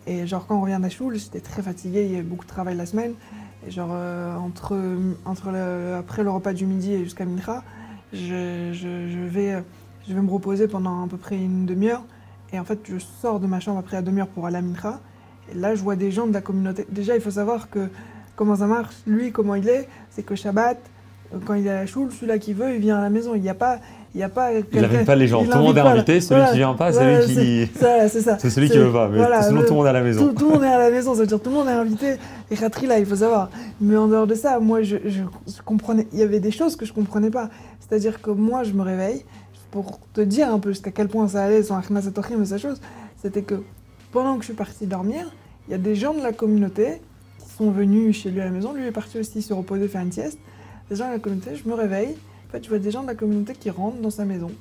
A: Et genre quand on revient de la choule, j'étais très fatiguée, il y avait beaucoup de travail la semaine. Et genre après le repas du midi et jusqu'à Mincha, je vais me reposer pendant à peu près une demi-heure. Et en fait, je sors de ma chambre après la demi-heure pour aller à Mincha. Et là, je vois des gens de la communauté. Déjà, il faut savoir comment ça marche, lui, comment il est. C'est que Shabbat, quand il est à la choule, celui-là qui veut, il vient à la maison. Il n'y a pas il n'invite
B: pas les gens. Tout le monde est invité. Celui qui vient pas, c'est lui qui.
A: C'est ça.
B: C'est celui qui veut pas. Mais sinon, tout le monde est à la maison.
A: Tout le monde est à la maison. Ça veut dire tout le monde est invité. Et Khatri, là, il faut savoir. Mais en dehors de ça, moi, je comprenais. Il y avait des choses que je comprenais pas. C'est-à-dire que moi, je me réveille. Pour te dire un peu jusqu'à quel point ça allait, son Achnas Atochim et sa chose, c'était que pendant que je suis partie dormir, il y a des gens de la communauté qui sont venus chez lui à la maison. Lui est parti aussi se reposer, faire une sieste. Des gens de la communauté, je me réveille. En fait, je vois des gens de la communauté qui rentrent dans sa maison.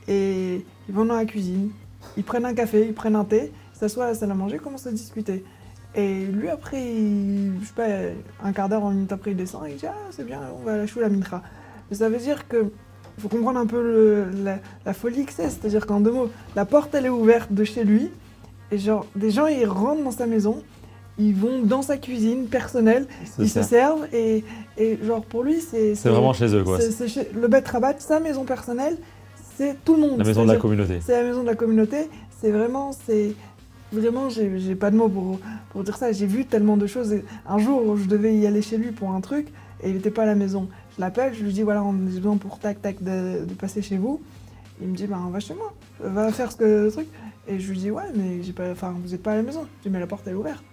A: Et ils vont dans la cuisine. Ils prennent un café, ils prennent un thé, ils s'assoient à la salle à manger, ils commencent à discuter. Et lui, après, je sais pas, un quart d'heure, 1 minute après, il descend et il dit « Ah, c'est bien, on va à la choule à Mincha ». Mais ça veut dire que il faut comprendre un peu la folie que c'est-à-dire qu'en 2 mots, la porte elle est ouverte de chez lui, et genre des gens ils rentrent dans sa maison, ils vont dans sa cuisine personnelle, ils se servent, et genre pour lui c'est
B: vraiment chez eux quoi.
A: Le Bet Rabat, sa maison personnelle, c'est tout le monde.
B: La maison de la communauté.
A: C'est la maison de la communauté, vraiment, j'ai pas de mots pour dire ça, j'ai vu tellement de choses. Un jour, je devais y aller chez lui pour un truc, et il n'était pas à la maison. Je l'appelle, je lui dis voilà, on a besoin pour tac de passer chez vous. Il me dit on va chez moi, va faire le truc. Et je lui dis, ouais, mais j'ai pas, enfin, vous n'êtes pas à la maison. Je dis, mais la porte, elle est ouverte.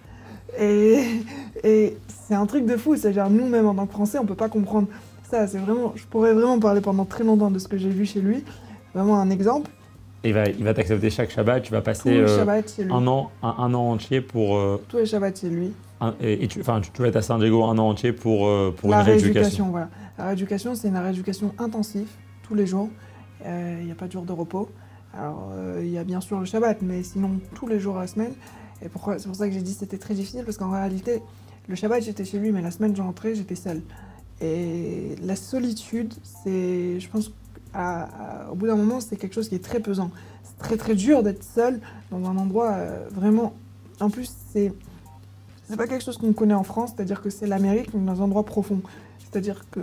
A: Et, et c'est un truc de fou. C'est-à-dire, nous-mêmes, en tant que Français, on ne peut pas comprendre ça. C'est vraiment, je pourrais vraiment parler pendant très longtemps de ce que j'ai vu chez lui. Vraiment un exemple.
B: Et il va t'accepter chaque Shabbat, tu vas
A: Tous
B: passer
A: les Shabbats chez lui.
B: un an entier pour...
A: Tous les Shabbats chez lui.
B: et tu vas être à San Diego un an entier pour une
A: La
B: rééducation.
A: rééducation, voilà. La rééducation, c'est une rééducation intensive, tous les jours. Il n'y a pas de jour de repos. Alors, il y a bien sûr le Shabbat, mais sinon tous les jours à la semaine. Et c'est pour ça que j'ai dit que c'était très difficile, parce qu'en réalité, le Shabbat, j'étais chez lui, mais la semaine, je rentrais, j'étais seule. Et la solitude, c'est, je pense, au bout d'un moment, c'est quelque chose qui est très pesant. C'est très très dur d'être seul dans un endroit vraiment... En plus, c'est pas quelque chose qu'on connaît en France, c'est-à-dire que c'est l'Amérique, mais dans un endroit profond. C'est-à-dire que,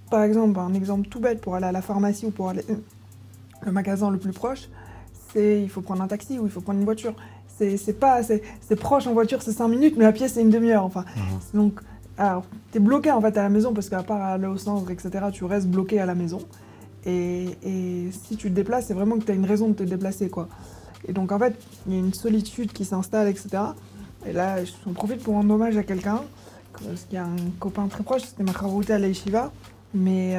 A: par exemple, un exemple tout bête, pour aller à la pharmacie ou pour aller le magasin le plus proche, il faut prendre un taxi ou il faut prendre une voiture. C'est proche en voiture, c'est 5 minutes, mais à pied, c'est une demi-heure. Enfin. Donc, alors, t'es bloqué en fait à la maison parce qu'à part aller au centre, etc., tu restes bloqué à la maison. Et si tu te déplaces, c'est vraiment que tu as une raison de te déplacer, quoi. Et donc, en fait, il y a une solitude qui s'installe, etc. Et là, j'en profite pour rendre hommage à quelqu'un, parce qu'il y a un copain très proche, c'était ma Kharouta à la Yeshiva, mais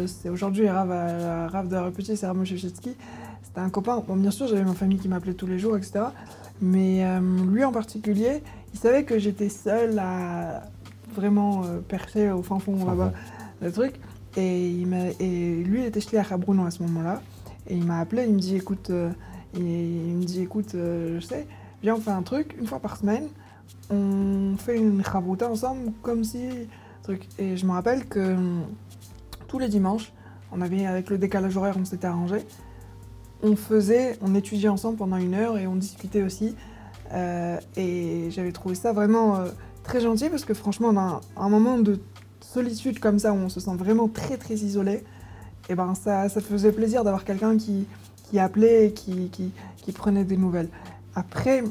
A: c'est aujourd'hui Rav de Raputi, c'est Ramon Shevchetsky. C'était un copain, bon, bien sûr, j'avais ma famille qui m'appelait tous les jours, etc. Mais lui en particulier, il savait que j'étais seule à vraiment percher au fin fond là-bas, le truc. Et lui, il était shliach à Bruno à ce moment-là. Et il m'a appelé, il me dit, écoute, je sais, viens, on fait un truc, une fois par semaine, on fait une chavruta ensemble, comme si... truc. Et je me rappelle que tous les dimanches, avec le décalage horaire, on s'était arrangé, on étudiait ensemble pendant 1 heure et on discutait aussi. Et j'avais trouvé ça vraiment très gentil, parce que franchement, on a un moment de solitude comme ça, où on se sent vraiment très très isolé, et ben ça te faisait plaisir d'avoir quelqu'un qui appelait et qui prenait des nouvelles. Après,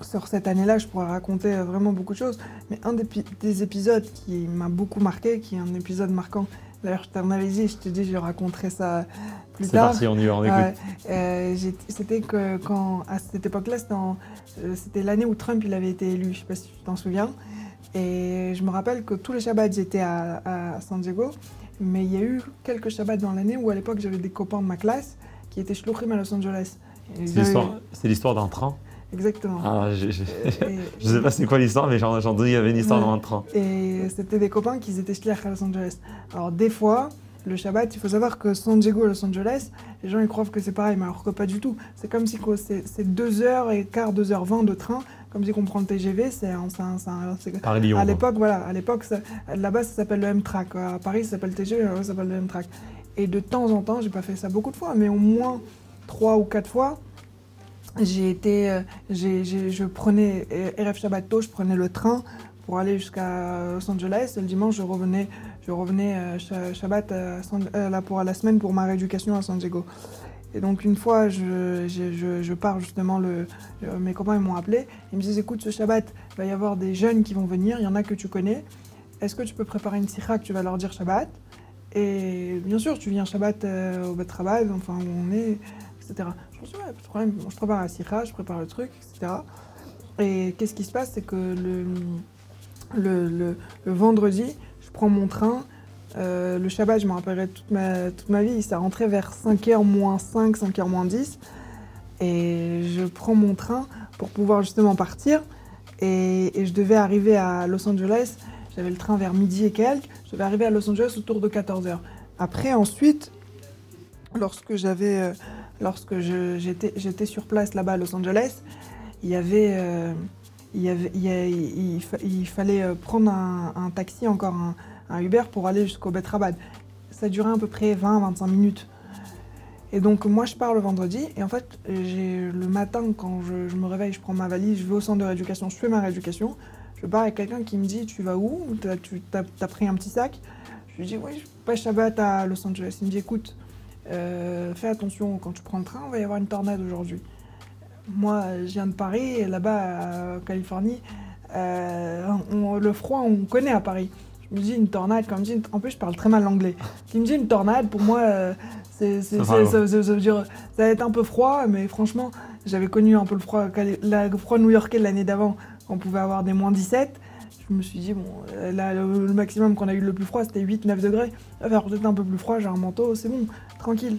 A: sur cette année-là, je pourrais raconter vraiment beaucoup de choses, mais un des épisodes qui m'a beaucoup marqué, qui est un épisode marquant, d'ailleurs je t'en avais dit, je te dis je raconterai ça plus tard.
B: C'est parti, on y va, on écoute.
A: C'était que à cette époque-là, c'était l'année où Trump il avait été élu, je sais pas si tu t'en souviens. Et je me rappelle que tous les Shabbats j'étais à San Diego, mais il y a eu quelques Shabbats dans l'année où à l'époque j'avais des copains de ma classe qui étaient shluchim à Los Angeles.
B: C'est l'histoire d'un train.
A: Exactement.
B: Ah, je sais pas c'est quoi l'histoire, mais j'ai entendu qu'il y avait une histoire dans un train.
A: Et c'était des copains qui étaient shliach à Los Angeles. Alors des fois, le Shabbat, il faut savoir que San Diego et Los Angeles, les gens ils croient que c'est pareil, mais alors que pas du tout. C'est comme si c'est 2h15, 2h20 de train, comme si on prend le TGV,
B: Paris-Lyon.
A: À l'époque, voilà, là-bas ça s'appelle le M-Track. À Paris ça s'appelle le TGV, là-bas ça s'appelle le M-Track. Et de temps en temps, j'ai pas fait ça beaucoup de fois, mais au moins 3 ou 4 fois, je prenais Erev Shabbat tôt, je prenais le train pour aller jusqu'à Los Angeles. Et le dimanche, je revenais Shabbat là pour la semaine pour ma rééducation à San Diego. Et donc une fois, je pars justement, mes copains ils m'ont appelé, ils me disent écoute, ce Shabbat, il va y avoir des jeunes qui vont venir, il y en a que tu connais. Est-ce que tu peux préparer une sikha que tu vas leur dire Shabbat? Et bien sûr, tu viens Shabbat au Bet Rabad, enfin où on est, etc. Je me suis dit, ouais, pas de problème, je prépare la sikha, je prépare le truc, etc. Et qu'est-ce qui se passe, c'est que le vendredi, je prends mon train. Le Shabbat, je me rappellerai toute ma vie, ça rentrait vers 5h moins 5, 5h moins 10. Et je prends mon train pour pouvoir justement partir. Et je devais arriver à Los Angeles, j'avais le train vers midi et quelques, je devais arriver à Los Angeles autour de 14h. Après, ensuite, lorsque j'étais sur place là-bas à Los Angeles, il fallait prendre un taxi, encore un Uber pour aller jusqu'au Bet Rabad. Ça durait à peu près 20-25 minutes. Et donc moi je pars le vendredi et en fait le matin quand je me réveille, je prends ma valise, je vais au centre de rééducation, je fais ma rééducation. Je pars avec quelqu'un qui me dit tu vas où? T'as pris un petit sac? Je lui dis oui, je passe Shabbat à Los Angeles. Il me dit écoute, fais attention quand tu prends le train, il va y avoir une tornade aujourd'hui. Moi je viens de Paris et là-bas en Californie, le froid on connaît à Paris. Je me dis une tornade, quand on me dit en plus je parle très mal l'anglais. Qui me dit une tornade, pour moi, ça veut dire, ça va être un peu froid, mais franchement, j'avais connu un peu le froid new-yorkais de l'année d'avant, on pouvait avoir des -17. Je me suis dit, bon, là, le maximum qu'on a eu le plus froid, c'était 8-9 degrés. Ça va faire peut-être un peu plus froid, j'ai un manteau, c'est bon, tranquille.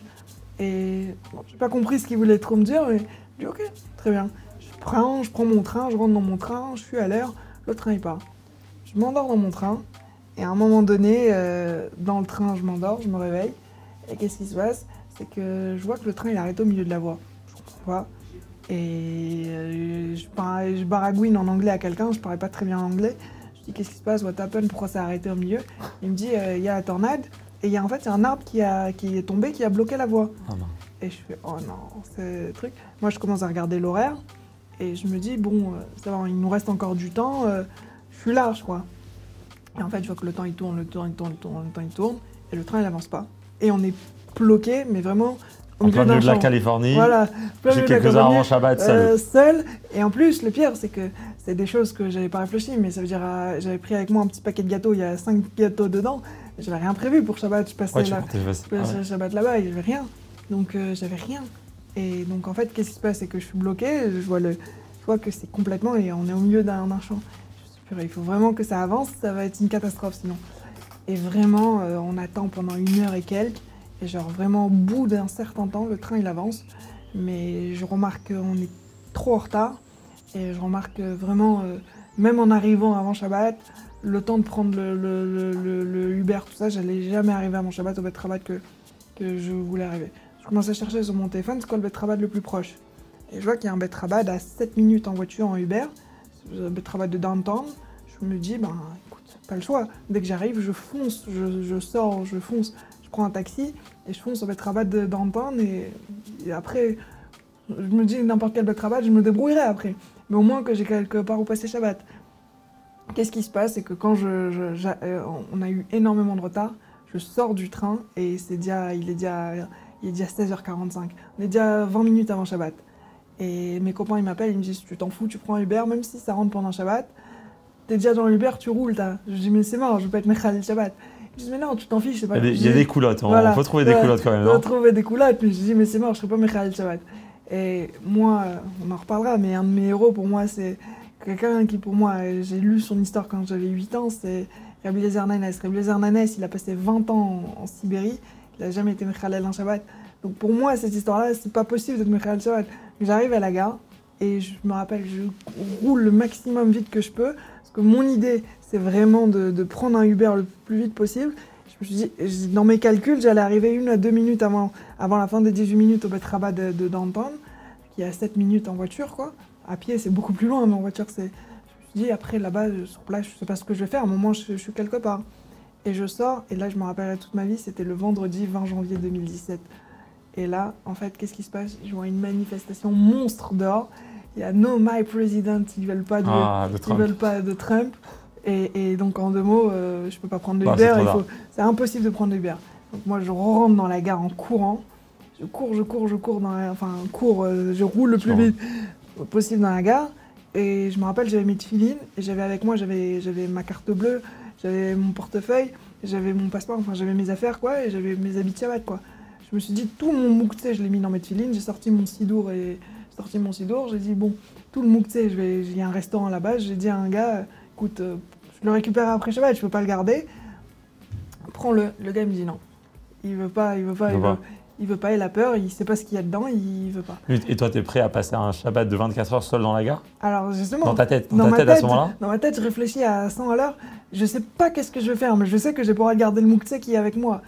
A: Et bon, j'ai pas compris ce qu'il voulait trop me dire, mais je dis ok, très bien. Je prends mon train, je rentre dans mon train, je suis à l'heure, le train il part. Je m'endors dans mon train, et à un moment donné, dans le train, je m'endors, je me réveille, et qu'est-ce qui se passe? C'est que je vois que le train il arrête au milieu de la voie. Je comprends pas. Et je baragouine en anglais à quelqu'un, je parlais pas très bien anglais. Je dis qu'est-ce qui se passe, what happened, pourquoi ça a arrêté au milieu? Il me dit il y a la tornade, et il y a en fait un arbre qui est tombé, qui a bloqué la voie.
B: Oh non.
A: Et je fais oh non, c'est le truc. Moi je commence à regarder l'horaire, et je me dis bon, ça va, il nous reste encore du temps, je suis large quoi. Et en fait je vois que le temps il tourne, le temps il tourne, et le train il avance pas. Et on est bloqué, mais vraiment
B: en plein milieu de la Californie,
A: voilà,
B: j'ai quelques heures avant Shabbat
A: seul. Et en plus, le pire, c'est que c'est des choses que j'avais pas réfléchi, mais ça veut dire, j'avais pris avec moi un petit paquet de gâteaux, il y a 5 gâteaux dedans, j'avais rien prévu pour Shabbat, je passais Shabbat là-bas et j'avais rien, donc j'avais rien. Et donc en fait, qu'est-ce qui se passe, c'est que je suis bloqué, je vois que c'est complètement, et on est au milieu d'un champ. Je suis purée, il faut vraiment que ça avance, ça va être une catastrophe sinon. Et vraiment, on attend pendant 1 heure et quelques. Et genre vraiment au bout d'un certain temps, le train il avance, mais je remarque qu'on est trop en retard, et je remarque vraiment, même en arrivant avant Shabbat, le temps de prendre le Uber, tout ça, j'allais jamais arriver avant Shabbat au Bet Rabat que je voulais arriver. Je commence à chercher sur mon téléphone, c'est quoi le Bet Rabat le plus proche? Et je vois qu'il y a un Bet Rabat à 7 minutes en voiture en Uber, le Bet Rabat de downtown. Je me dis, ben écoute, pas le choix, dès que j'arrive, je fonce, je sors, je fonce. Je prends un taxi et je fonce au Bet Rabat de downtown, et après, je me dis n'importe quel Bet Rabat, je me débrouillerai après. Mais au moins que j'ai quelque part où passer Shabbat. Qu'est-ce qui se passe, c'est que quand on a eu énormément de retard, je sors du train et il est déjà 16h45. On est déjà 20 minutes avant Shabbat. Et mes copains ils m'appellent, ils me disent tu t'en fous, tu prends un Uber, même si ça rentre pendant Shabbat. T'es déjà dans l'Uber, tu roules. Je dis mais c'est mort, je veux pas être Mechal Shabbat. Ils disent mais non, tu t'en fiches, c'est pas grave.
B: Il y a des coulottes, il faut trouver des coulottes quand même, non?
A: Il faut trouver des coulottes, mais je dis mais c'est mort, je serai pas Mechal Shabbat. Et moi, on en reparlera, mais un de mes héros pour moi, c'est quelqu'un qui pour moi, j'ai lu son histoire quand j'avais 8 ans, c'est Rabbi Eliezer Nanes. Rabbi Eliezer Nanes, il a passé 20 ans en Sibérie, il a jamais été Mechal un Shabbat. Donc pour moi, cette histoire-là, c'est pas possible d'être Mechal Shabbat. J'arrive à la gare, et je me rappelle, je roule le maximum vite que je peux, parce que mon idée, c'est vraiment de prendre un Uber le plus vite possible. Je me suis dit, dans mes calculs, j'allais arriver 1 à 2 minutes avant la fin des 18 minutes au Bet Rabat de downtown, qui est à 7 minutes en voiture, quoi. À pied, c'est beaucoup plus loin, mais en voiture, c'est... Je me suis dit, après, là-bas, sur place, je sais pas ce que je vais faire, à un moment, je suis quelque part. Et je sors, et là, je me rappellerai toute ma vie, c'était le vendredi 20 janvier 2017. Et là, en fait, qu'est-ce qui se passe? Je vois une manifestation monstre dehors. Il y a No My President, ils veulent pas de Trump. Et donc, en 2 mots, je peux pas prendre de Uber. C'est impossible de prendre de Uber. Donc moi, je rentre dans la gare en courant. Je cours je roule le plus vite possible dans la gare. Et je me rappelle, j'avais mes tefilines, et j'avais avec moi, j'avais ma carte bleue, j'avais mon portefeuille, j'avais mon passeport, enfin j'avais mes affaires, quoi, et j'avais mes habits de Shabbat, quoi. Je me suis dit, tout mon mouktsé, je l'ai mis dans mes tefilines, j'ai sorti mon sidour, j'ai dit, bon, tout le mouktsé, il y a un restaurant là-bas, j'ai dit à un gars, écoute, je le récupère après Shabbat, je peux pas le garder, prends-le. Le gars il me dit non, il veut pas, il a peur, il sait pas ce qu'il y a dedans, il veut pas.
B: Et toi, t'es prêt à passer un Shabbat de 24 heures seul dans la gare?
A: Alors justement,
B: dans ta tête à ce moment-là?
A: Dans ma tête, je réfléchis à 100 à l'heure, je sais pas qu'est-ce que je vais faire, mais je sais que je vais pouvoir garder le mouktsé qui est avec moi.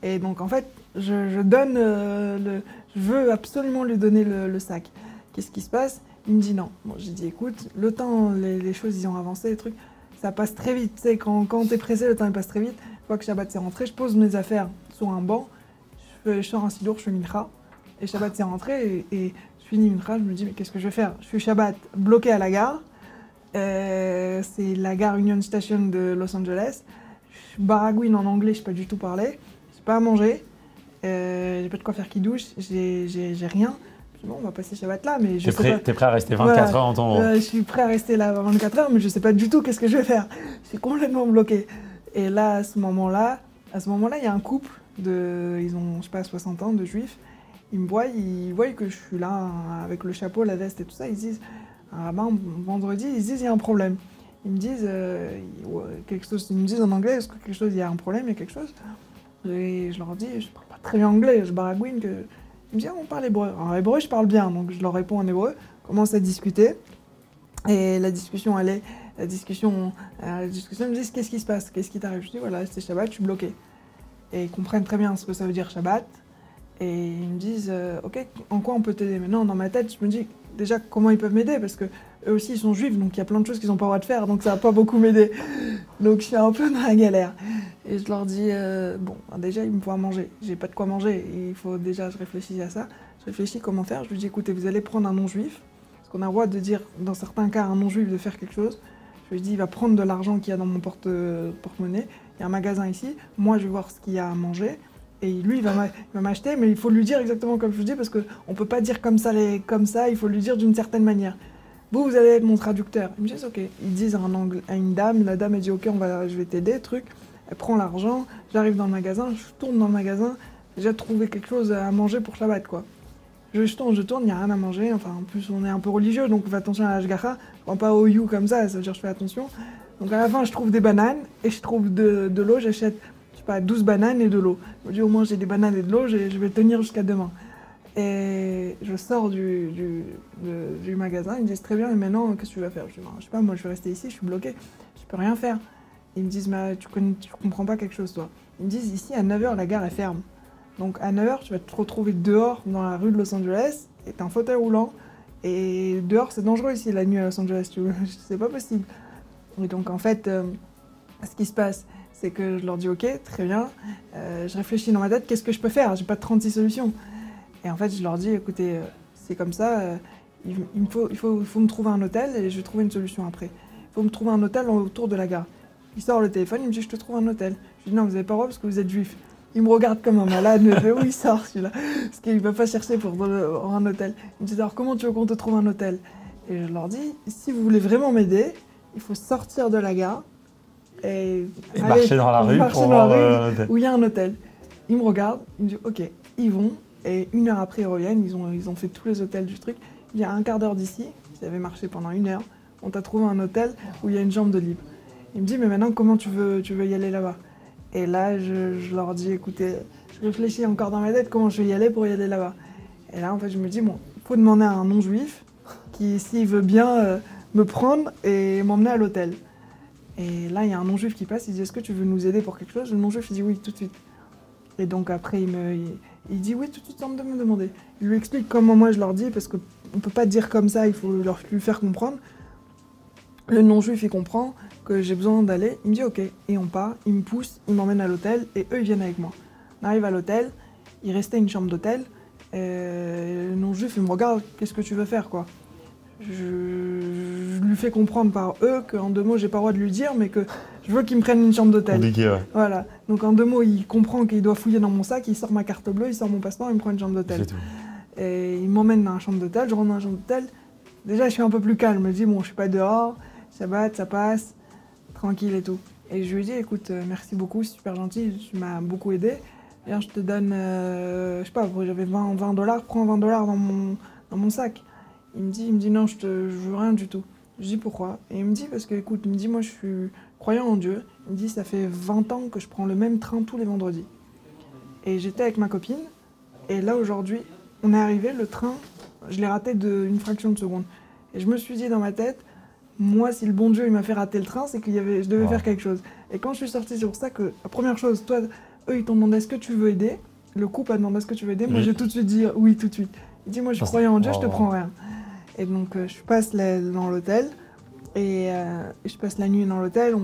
A: Et donc en fait, je donne je veux absolument lui donner le sac. Qu'est-ce qui se passe? Il me dit non. Bon, j'ai dit écoute, le temps, les choses ils ont avancé, les trucs, ça passe très vite. Tu sais, quand t'es pressé, le temps il passe très vite. Une fois que Shabbat s'est rentré, je pose mes affaires sur un banc, je sors un sidour, je fais mincha, et Shabbat s'est rentré, et je finis mincha, je me dis mais qu'est-ce que je vais faire? Je suis Shabbat bloqué à la gare, c'est la gare Union Station de Los Angeles, je baragouine en anglais, je sais pas du tout parler, j'ai pas à manger, j'ai pas de quoi faire qui douche, j'ai rien. Bon, on va passer Shabbat là, mais je sais pas.
B: T'es prêt à rester 24 heures en ton...
A: je suis prêt à rester là 24 heures, mais je sais pas du tout qu'est-ce que je vais faire. Je suis complètement bloqué. Et là, à ce moment-là, il y a un couple, ils ont, je sais pas, 60 ans, de juifs. Ils voient que je suis là avec le chapeau, la veste et tout ça. Ils disent, un rabbin, vendredi, ils disent, il y a un problème. Ils me disent quelque chose, ils me disent en anglais, est-ce que quelque chose, il y a un problème, il y a quelque chose. Et je leur dis, je parle pas très bien anglais, je baragouine. Ils me disent, on parle hébreu. En hébreu, je parle bien, donc je leur réponds en hébreu. On commence à discuter. Et la discussion, ils me disent, qu'est-ce qui se passe? Qu'est-ce qui t'arrive? Je dis, voilà, c'est Shabbat, je suis bloqué. Et ils comprennent très bien ce que ça veut dire Shabbat. Et ils me disent, ok, en quoi on peut t'aider? Maintenant, dans ma tête, je me dis, déjà, comment ils peuvent m'aider? Parce que eux aussi, ils sont juifs, donc il y a plein de choses qu'ils n'ont pas le droit de faire, donc ça va pas beaucoup m'aider. Donc je suis un peu dans la galère. Et je leur dis, bon, déjà, il me faut à manger. J'ai pas de quoi manger. Il faut déjà, je réfléchis à ça. Je réfléchis comment faire. Je lui dis, écoutez, vous allez prendre un non-juif. Parce qu'on a le droit de dire, dans certains cas, à un non-juif de faire quelque chose. Je lui dis, il va prendre de l'argent qu'il y a dans mon porte-monnaie. Il y a un magasin ici. Moi, je vais voir ce qu'il y a à manger. Et lui, il va m'acheter, mais il faut lui dire exactement comme je vous dis, parce qu'on ne peut pas dire comme ça, il faut lui dire d'une certaine manière. Vous allez être mon traducteur. Ils me disent, ok. Ils disent à une dame, la dame, elle dit, ok, je vais t'aider, truc. Elle prend l'argent, j'arrive dans le magasin, je tourne dans le magasin, j'ai déjà trouvé quelque chose à manger pour Shabbat, quoi. Je tourne, il n'y a rien à manger. Enfin, en plus, on est un peu religieux, donc on fait attention à la Hashgacha. Je prends pas au you comme ça veut dire je fais attention. Donc à la fin, je trouve des bananes et je trouve de l'eau, j'achète, je sais pas, 12 bananes et de l'eau. Je me dis, au moins, j'ai des bananes et de l'eau, je vais tenir jusqu'à demain. Et je sors du magasin, ils me disent, très bien, et maintenant, qu'est-ce que tu vas faire? Je dis, je sais pas, moi, je vais rester ici, je suis bloqué, je peux rien faire. Ils me disent, mais tu comprends pas quelque chose, toi. Ils me disent, ici, à 9h, la gare, elle ferme. Donc à 9h, tu vas te retrouver dehors, dans la rue de Los Angeles, et t'as un fauteuil roulant. Et dehors, c'est dangereux ici, la nuit à Los Angeles, c'est pas possible. Et donc en fait, ce qui se passe, c'est que je leur dis, ok, très bien, je réfléchis dans ma tête, qu'est-ce que je peux faire? J'ai pas 36 solutions. Et en fait, je leur dis, écoutez, c'est comme ça, il faut me trouver un hôtel, et je vais trouver une solution après. Il faut me trouver un hôtel autour de la gare. Il sort le téléphone, il me dit, je te trouve un hôtel. Je dis, non, vous n'avez pas le droit parce que vous êtes juif. Il me regarde comme un malade, mais de où il sort celui-là? Parce qu'il ne va pas chercher pour un hôtel. Il me dit, alors comment tu veux qu'on te trouve un hôtel? Et je leur dis, si vous voulez vraiment m'aider, il faut sortir de la gare et
B: marcher dans la rue pour voir un hôtel.
A: Où il y a un hôtel. Il me regarde, il me dit, ok, ils vont. Et 1 heure après, ils reviennent, ils ont fait tous les hôtels du truc. Il y a un quart d'heure d'ici, ils avaient marché pendant 1 heure, on t'a trouvé un hôtel où il y a une chambre de libre. Il me dit, mais maintenant, comment tu veux y aller là-bas? Et là, je leur dis, écoutez, je réfléchis encore dans ma tête comment je vais y aller pour y aller là-bas. Et là, en fait, je me dis, bon, il faut demander à un non-juif qui, s'il veut bien me prendre et m'emmener à l'hôtel. Et là, il y a un non-juif qui passe, il dit, est-ce que tu veux nous aider pour quelque chose? Le non-juif, il dit oui, tout de suite. Et donc après, il dit oui, tout de suite, sans me demander. Il lui explique comment moi je leur dis, parce qu'on ne peut pas dire comme ça, il faut lui faire comprendre. Le non-juif, il comprend que j'ai besoin d'aller, il me dit ok, et on part, il me pousse, il m'emmène à l'hôtel, et eux, ils viennent avec moi. On arrive à l'hôtel, il restait une chambre d'hôtel, et le non-juif, il me regarde, qu'est-ce que tu veux faire, quoi? Je lui fais comprendre par eux qu'en 2 mots, j'ai pas le droit de lui dire, mais que je veux qu'il me prenne une chambre d'hôtel.
B: Ouais.
A: Voilà, donc en 2 mots, il comprend qu'il doit fouiller dans mon sac, il sort ma carte bleue, il sort mon passeport, il me prend une chambre d'hôtel. Et il m'emmène dans la chambre d'hôtel, je rentre dans la chambre d'hôtel, déjà je suis un peu plus calme, je me dis bon, je suis pas dehors, Shabbat, ça passe, tranquille et tout. Et je lui dis, écoute, merci beaucoup, c'est super gentil, tu m'as beaucoup aidé. Viens, je te donne, je sais pas, j'avais 20 $, prends 20 $ dans mon sac. Il me dit non, je veux rien du tout. Je dis pourquoi? Et il me dit, parce que écoute, il me dit, moi je suis croyant en Dieu. Il me dit, ça fait 20 ans que je prends le même train tous les vendredis. Et j'étais avec ma copine, et là aujourd'hui, on est arrivé, le train, je l'ai raté d'une fraction de seconde. Et je me suis dit dans ma tête, moi, si le bon Dieu il m'a fait rater le train, c'est que je devais faire quelque chose. Et quand je suis sortie, c'est pour ça que la première chose, toi, eux, ils t'ont demandé est-ce que tu veux aider. Le couple a demandé est-ce que tu veux aider. Moi, j'ai tout de suite dit oui, tout de suite. Il dit moi, je croyais en Dieu, je te prends rien. Et donc, je passe dans l'hôtel et je passe la nuit dans l'hôtel.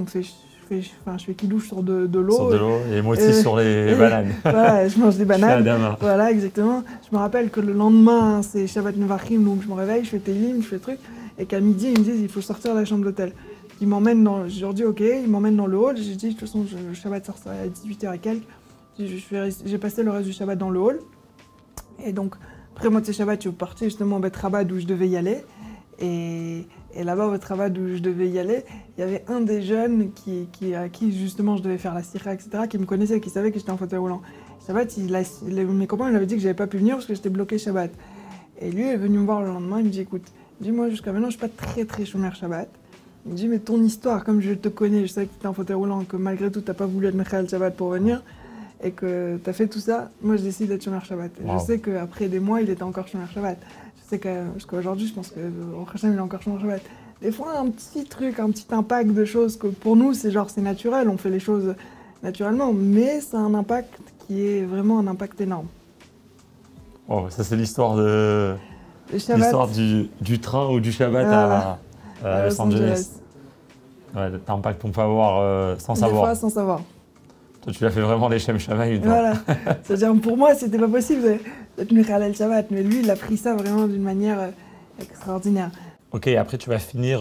A: Je fais kidouche sur de l'eau.
B: Sur de l'eau et moi aussi sur les bananes.
A: Voilà, je mange des bananes.
B: Adama.
A: Voilà, exactement. Je me rappelle que le lendemain, c'est Shabbat Nevachim, donc je me réveille, je fais Télim, je fais truc. Et qu'à midi, ils me disent il faut sortir de la chambre d'hôtel. Ils m'emmènent je leur dis ok, ils m'emmènent dans le hall. J'ai dit de toute façon, le Shabbat sort à 18h et quelques. J'ai passé le reste du Shabbat dans le hall. Et donc, après moitié Shabbat, je suis partie justement au Bet Rabat d'où je devais y aller. Et là-bas, au travail où je devais y aller, il y avait un des jeunes à qui justement je devais faire la sira, etc., qui me connaissait, qui savait que j'étais en fauteuil roulant. Shabbat, mes copains lui avaient dit que j'avais pas pu venir parce que j'étais bloqué Shabbat. Et lui est venu me voir le lendemain, il me dit écoute, dis-moi jusqu'à maintenant je suis pas très chômeur Shabbat. Il me dit mais ton histoire, comme je te connais, je sais que tu étais en fauteuil roulant, que malgré tout t'as pas voulu être Mechal Shabbat pour venir, et que tu as fait tout ça, moi je décide d'être chômeur Shabbat. Et
B: Wow.
A: je sais qu'après des mois, il était encore chômeur Shabbat. Je sais jusqu'à aujourd'hui, je pense qu'au Hachem, il est encore chômeur Shabbat. Des fois, un petit truc, un petit impact de choses que pour nous, c'est naturel, on fait les choses naturellement, mais c'est un impact qui est vraiment un impact énorme.
B: Oh, ça c'est l'histoire de
A: Le Shabbat,
B: l'histoire du train ou du Shabbat
A: Voilà.
B: à Los Angeles. Ouais, l'impact qu'on peut avoir sans
A: Des
B: savoir.
A: fois, sans savoir.
B: Toi, tu l'as fait vraiment les Shem Shamaï.
A: Voilà. C'est-à-dire, pour moi, c'était pas possible d'être Michal El Shabbat, mais lui, il a pris ça vraiment d'une manière extraordinaire.
B: Ok, après tu vas finir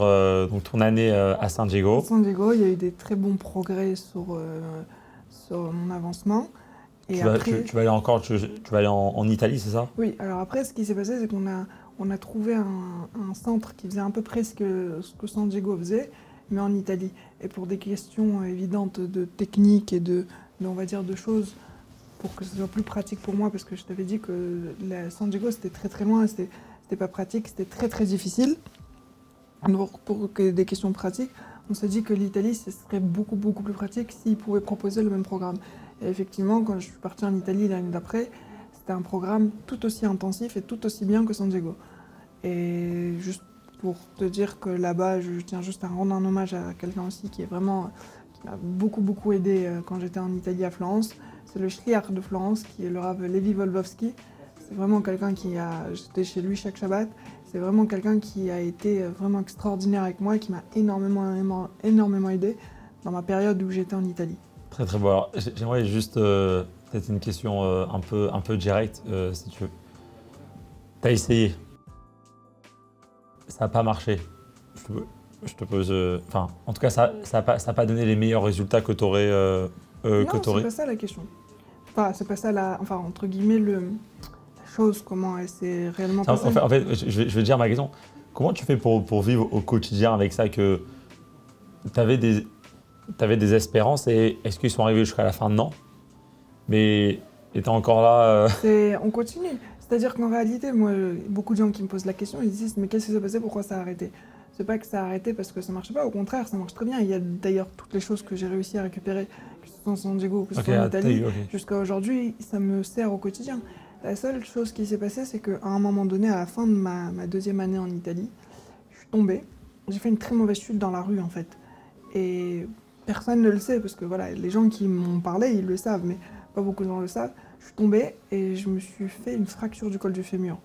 B: donc ton année à San
A: À
B: Diego.
A: San Diego, il y a eu des très bons progrès sur mon avancement. Et après,
B: Tu vas aller encore, tu vas aller en Italie, c'est ça?
A: oui, alors après, ce qui s'est passé, c'est qu'on a trouvé un centre qui faisait à peu près ce que San Diego faisait, mais en Italie. Et pour des questions évidentes de technique et on va dire, de choses pour que ce soit plus pratique pour moi, parce que je t'avais dit que San Diego, c'était très loin, c'était pas pratique, c'était très difficile. Donc, pour des questions pratiques, on s'est dit que l'Italie, ce serait beaucoup plus pratique s'ils pouvaient proposer le même programme. Et effectivement, quand je suis partie en Italie l'année d'après, c'était un programme tout aussi intensif et tout aussi bien que San Diego. Et juste pour te dire que là-bas, je tiens juste à rendre un hommage à quelqu'un aussi qui m'a beaucoup aidé quand j'étais en Italie à Florence. C'est le Shliach de Florence, qui est le Rav Levi Volvovski. C'est vraiment quelqu'un j'étais chez lui chaque Shabbat. C'est vraiment quelqu'un qui a été vraiment extraordinaire avec moi et qui m'a énormément aidé dans ma période où j'étais en Italie.
B: Très beau. Alors, j'aimerais juste peut-être une question un peu directe, si tu veux. T'as essayé. Ça n'a pas marché. Je te pose. Enfin, en tout cas, ça n'a pas donné les meilleurs résultats que tu aurais.
A: Non, c'est pas ça la question. Enfin, c'est pas ça enfin, entre guillemets, la chose, comment elle s'est réellement passée.
B: En fait, je vais te dire ma question. Comment tu fais pour vivre au quotidien avec ça, que tu avais des espérances et est-ce qu'ils sont arrivés jusqu'à la fin? Non. Mais étant encore là.
A: On continue. C'est-à-dire qu'en réalité, moi, beaucoup de gens qui me posent la question, ils disent mais qu'est-ce qui s'est passé? Pourquoi ça a arrêté? C'est pas que ça a arrêté parce que ça marchait pas, au contraire, ça marche très bien. Il y a d'ailleurs toutes les choses que j'ai réussi à récupérer, que ce soit en San Diego, que ce soit en Italie, jusqu'à aujourd'hui, ça me sert au quotidien. La seule chose qui s'est passée, c'est qu'à un moment donné, à la fin de ma deuxième année en Italie, je suis tombée. J'ai fait une très mauvaise chute dans la rue, en fait. Et personne ne le sait, parce que voilà, les gens qui m'ont parlé, ils le savent, mais pas beaucoup de gens le savent. Je suis tombée et je me suis fait une fracture du col du fémur.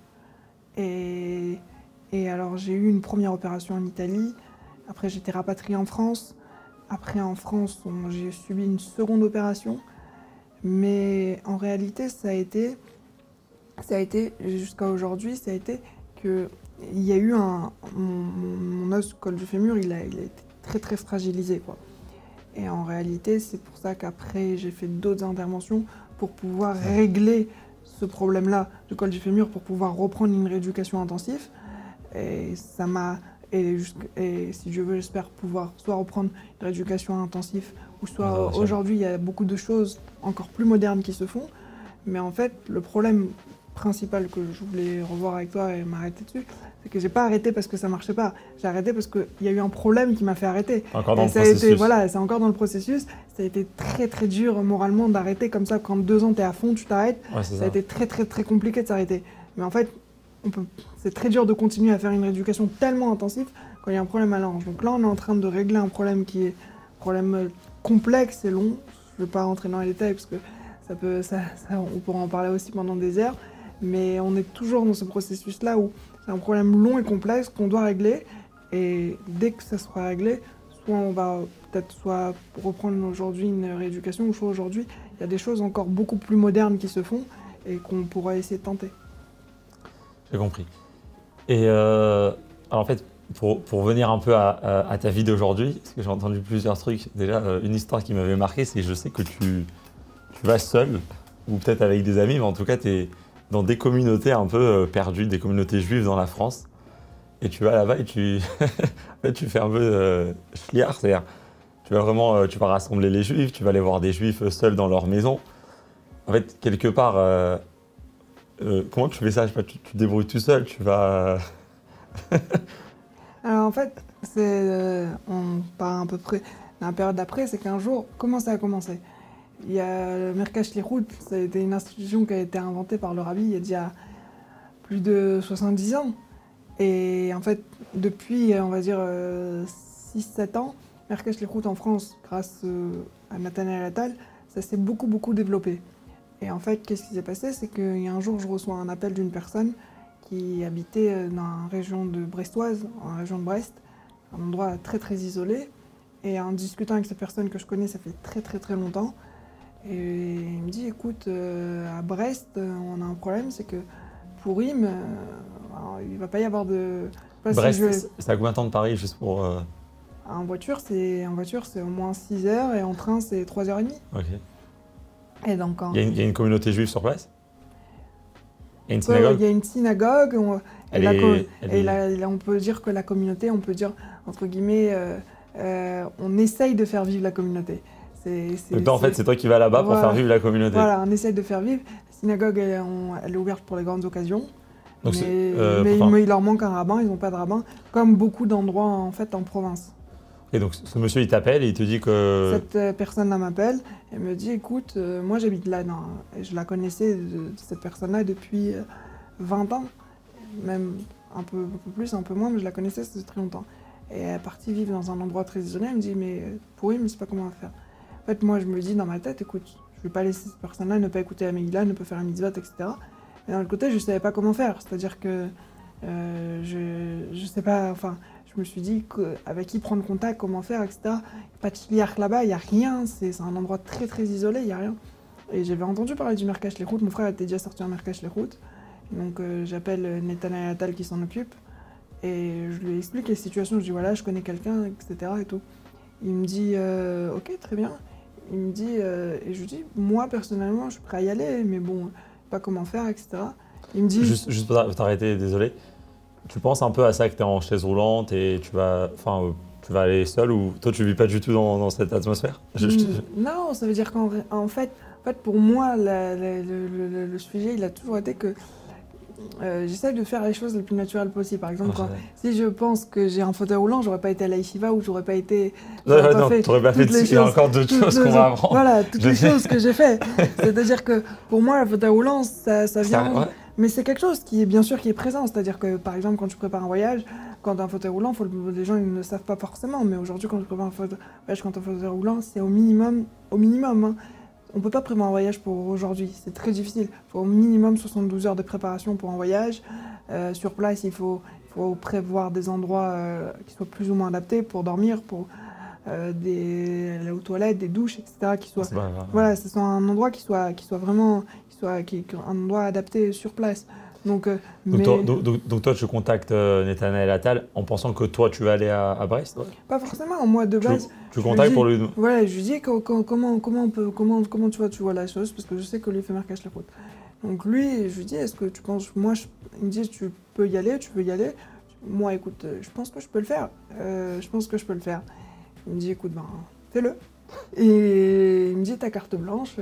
A: Et alors j'ai eu une première opération en Italie, après j'ai été rapatriée en France, après en France j'ai subi une seconde opération, mais en réalité ça a été jusqu'à aujourd'hui, ça a été qu'il y a eu mon os du col du fémur, il a été très fragilisé, quoi. Et en réalité c'est pour ça qu'après j'ai fait d'autres interventions pour pouvoir régler ce problème-là du col du fémur, pour pouvoir reprendre une rééducation intensive. Et ça m'a. Et si Dieu veut, j'espère pouvoir soit reprendre une rééducation intensive, ou soit aujourd'hui, il y a beaucoup de choses encore plus modernes qui se font. Mais en fait, le problème principal que je voulais revoir avec toi et m'arrêter dessus, c'est que j'ai pas arrêté parce que ça marchait pas. J'ai arrêté parce qu'il y a eu un problème qui m'a fait arrêter.
B: Encore dans le processus.
A: Voilà, c'est encore dans le processus. Ça a été très dur moralement d'arrêter comme ça. Quand 2 ans, tu es à fond, tu t'arrêtes.
B: Ouais,
A: ça a été très compliqué de s'arrêter. Mais en fait, c'est très dur de continuer à faire une rééducation tellement intensive quand il y a un problème à la hanche. Donc là, on est en train de régler un problème qui est un problème complexe et long. Je ne vais pas rentrer dans les détails parce que on pourra en parler aussi pendant des heures. Mais on est toujours dans ce processus-là où c'est un problème long et complexe qu'on doit régler. Et dès que ça sera réglé, soit on va peut-être reprendre aujourd'hui une rééducation, ou soit aujourd'hui, il y a des choses encore beaucoup plus modernes qui se font et qu'on pourra essayer de tenter.
B: J'ai compris. Et alors en fait, pour venir un peu à ta vie d'aujourd'hui, parce que j'ai entendu plusieurs trucs. Déjà, une histoire qui m'avait marqué, c'est que je sais que tu vas seul, ou peut-être avec des amis, mais en tout cas, tu es dans des communautés un peu perdues, des communautés juives dans la France. et tu vas là-bas et en fait, tu fais un peu schliar, c'est-à-dire tu vas vraiment tu vas rassembler les juifs, tu vas aller voir des juifs seuls dans leur maison. En fait, quelque part, comment tu fais ça? Je sais pas, tu te débrouilles tout seul, tu vas.
A: Alors en fait, on part à peu près la période d'après, c'est qu'un jour, comment ça a commencé? Il y a le Merkach Lichut, ça a été une institution qui a été inventée par le rabbi il y a déjà plus de 70 ans. Et en fait, depuis, on va dire, 6-7 ans, Merkach Lichut en France, grâce à Nathanaël Attal, ça s'est beaucoup, beaucoup développé. Et en fait, qu'est-ce qui s'est passé? C'est qu'il y a un jour, je reçois un appel d'une personne qui habitait dans la région de Brestoise, en région de Brest, un endroit très, très isolé. Et en discutant avec cette personne que je connais, ça fait très, très, très longtemps, et il me dit, écoute, à Brest, on a un problème, c'est que Pourim, il ne va pas y avoir de...
B: Brest, c'est à combien de temps de Paris, juste pour.
A: En voiture, c'est au moins 6 heures, et en train, c'est 3h30.
B: Ok.
A: Et donc,
B: Il y a une communauté juive sur place? Il y a une synagogue?
A: il y a une synagogue,
B: on
A: on peut dire que la communauté, on peut dire, entre guillemets, on essaye de faire vivre la communauté.
B: Donc toi, en fait, c'est toi qui vas là-bas pour faire vivre la communauté.
A: Voilà, on essaye de faire vivre. La synagogue, elle est ouverte pour les grandes occasions.
B: Donc
A: mais il leur manque un rabbin, ils n'ont pas de rabbin, comme beaucoup d'endroits en fait en province.
B: Et donc ce monsieur, il t'appelle et il te dit que...
A: Cette personne-là m'appelle et me dit, écoute, moi j'habite là, et je la connaissais, cette personne-là, depuis 20 ans, même un peu plus, un peu moins, mais je la connaissais, ça faisait très longtemps. Et elle est partie vivre dans un endroit très isolé, elle me dit, mais pourri, mais je sais pas comment faire. En fait, moi je me dis dans ma tête, écoute, je vais pas laisser cette personne-là ne pas écouter la Megillah, ne pas faire un mitzvot, etc. Et d'un autre côté, je savais pas comment faire, c'est-à-dire que je sais pas, enfin... Je me suis dit avec qui prendre contact, comment faire, etc. Pas de filière là-bas, il n'y a rien, c'est un endroit très très isolé, il n'y a rien. Et j'avais entendu parler du Merkach Lichut, mon frère était déjà sorti en Merkach Lichut. Donc j'appelle Nathanaël Attal qui s'en occupe et je lui explique la situation, je dis voilà, je connais quelqu'un, etc. Et tout. Il me dit ok, très bien. Il me dit, et je lui dis, moi personnellement, je suis prêt à y aller, mais bon, pas comment faire, etc. Il me dit.
B: Juste pour t'arrêter, désolé. Tu penses un peu à ça que tu es en chaise roulante et tu vas aller seul ou toi tu vis pas du tout dans cette atmosphère?
A: Non, ça veut dire qu'en fait, pour moi, le sujet, il a toujours été que j'essaie de faire les choses le plus naturelles possible. Par exemple, si je pense que j'ai un fauteuil roulant, j'aurais pas été à la yeshiva ou j'aurais pas été...
B: t'aurais pas fait il y a encore d'autres choses qu'on va apprendre.
A: Voilà, toutes les choses que j'ai fait. C'est-à-dire que pour moi, le fauteuil roulant, ça vient...
B: Ouais.
A: Mais c'est quelque chose qui est bien sûr qui est présent, c'est-à-dire que par exemple quand tu prépares un voyage, quand tu as un fauteuil roulant, les gens ils ne le savent pas forcément, mais aujourd'hui quand tu prépares un voyage quand tu as un fauteuil roulant, c'est au minimum. Hein. On ne peut pas prévoir un voyage pour aujourd'hui, c'est très difficile. Il faut au minimum 72 heures de préparation pour un voyage. Sur place, il faut prévoir des endroits qui soient plus ou moins adaptés pour dormir, pour aller aux toilettes, des douches, etc. Voilà, ce soit un endroit qui soit vraiment... un endroit adapté sur place. Donc
B: toi, tu contactes Nathanaël Attal en pensant que toi, tu vas aller à Brest? Ouais.
A: Pas forcément, moi de base.
B: Tu contactes pour lui?
A: Voilà, je lui dis comment tu vois la chose, parce que je sais que lui fait Merkach Lichut. Donc lui, je lui dis, est-ce que tu penses, il me dit, tu peux y aller, tu veux y aller. Moi, écoute, je pense que je peux le faire. Il me dit, écoute, ben, fais-le. Et il me dit, ta carte blanche,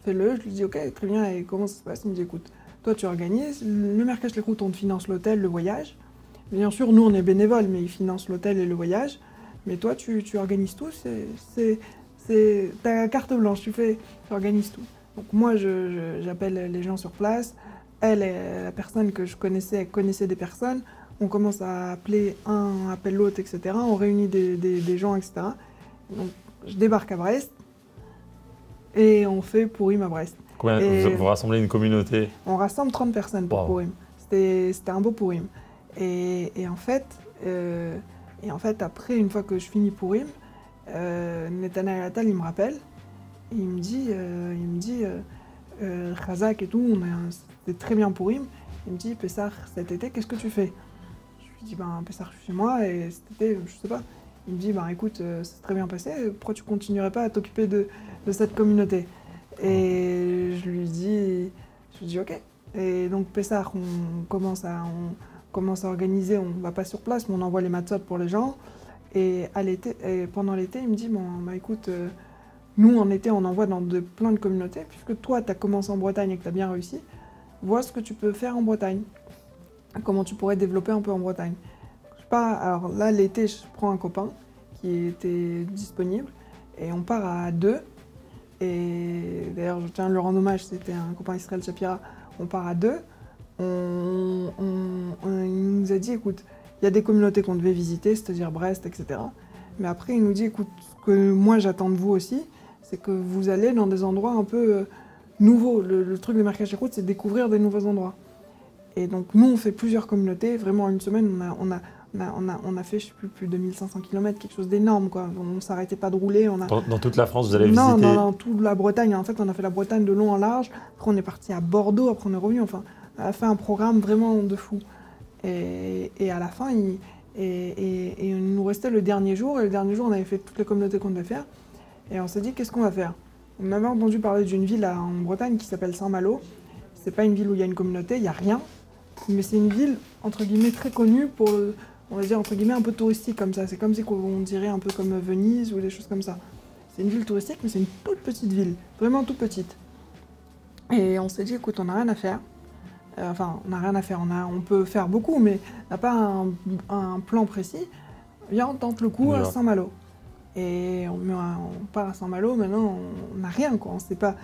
A: fais-le. Je lui dis, ok, très bien, et comment ça se passe? Il me dit, écoute, toi tu organises, le Merkach Lichut, on te finance l'hôtel, le voyage. Bien sûr, nous on est bénévoles, mais ils financent l'hôtel et le voyage. Mais toi, tu organises tout, c'est ta carte blanche, tu organises tout. Donc moi, j'appelle les gens sur place. Elle, la personne que je connaissais, elle connaissait des personnes. On commence à appeler un, appelle l'autre, etc. On réunit des gens, etc. Donc je débarque à Brest et on fait Pourim à Brest.
B: Vous rassemblez une communauté?
A: On rassemble 30 personnes pour Pourim. C'était un beau Pourim. Et en fait, après, une fois que je finis Pourim, Nathanaël Attal, il me rappelle. Il me dit, Chazak et tout, c'était très bien Pourim. Il me dit, Pessah, cet été, qu'est-ce que tu fais? Je lui dis, Pessah, je suis chez moi, et cet été, je sais pas. Il me dit, écoute, ça s'est très bien passé, pourquoi tu continuerais pas à t'occuper de cette communauté? Et je lui dis ok. Et donc Pessah, on comment c'est organisé, on ne va pas sur place, mais on envoie les matzot pour les gens. Et pendant l'été, il me dit, bon, bah, écoute, nous en été, on envoie dans plein de communautés, puisque toi, tu as commencé en Bretagne et que tu as bien réussi, vois ce que tu peux faire en Bretagne. Comment tu pourrais développer un peu en Bretagne. Je sais pas, alors là, l'été, je prends un copain qui était disponible, et on part à 2. Et d'ailleurs, je tiens à le rendre hommage, c'était un copain Israël Shapira. On part à 2. Il nous a dit, écoute, il y a des communautés qu'on devait visiter, c'est-à-dire Brest, etc. Mais après, il nous dit, écoute, ce que moi j'attends de vous aussi, c'est que vous allez dans des endroits un peu nouveaux. Le truc de Marrakech Écoute, c'est de découvrir des nouveaux endroits. Et donc, nous, on fait plusieurs communautés. Vraiment, en une semaine, on a fait, je ne sais plus de 1500 km, quelque chose d'énorme, quoi. On ne s'arrêtait pas de rouler.
B: Dans toute la France, vous allez visiter?
A: Non, dans toute la Bretagne. En fait, on a fait la Bretagne de long en large. Après, on est parti à Bordeaux. Après, on est revenu. Enfin, on a fait un programme vraiment de fou. Et à la fin, il nous restait le dernier jour. Et le dernier jour, on avait fait toutes les communautés qu'on devait faire. Et on s'est dit, qu'est-ce qu'on va faire? On avait entendu parler d'une ville en Bretagne qui s'appelle Saint-Malo. C'est pas une ville où il y a une communauté, il n'y a rien. Mais c'est une ville, entre guillemets, très connue pour, on va dire, entre guillemets, un peu touristique comme ça. C'est comme si on dirait un peu comme Venise ou des choses comme ça. C'est une ville touristique, mais c'est une toute petite ville. Vraiment toute petite. Et on s'est dit, écoute, on n'a rien à faire. Enfin, on n'a rien à faire. On peut faire beaucoup, mais on n'a pas un plan précis. Viens, on tente le coup à Saint-Malo. Et on part à Saint-Malo, maintenant, on n'a rien, quoi. C'est pas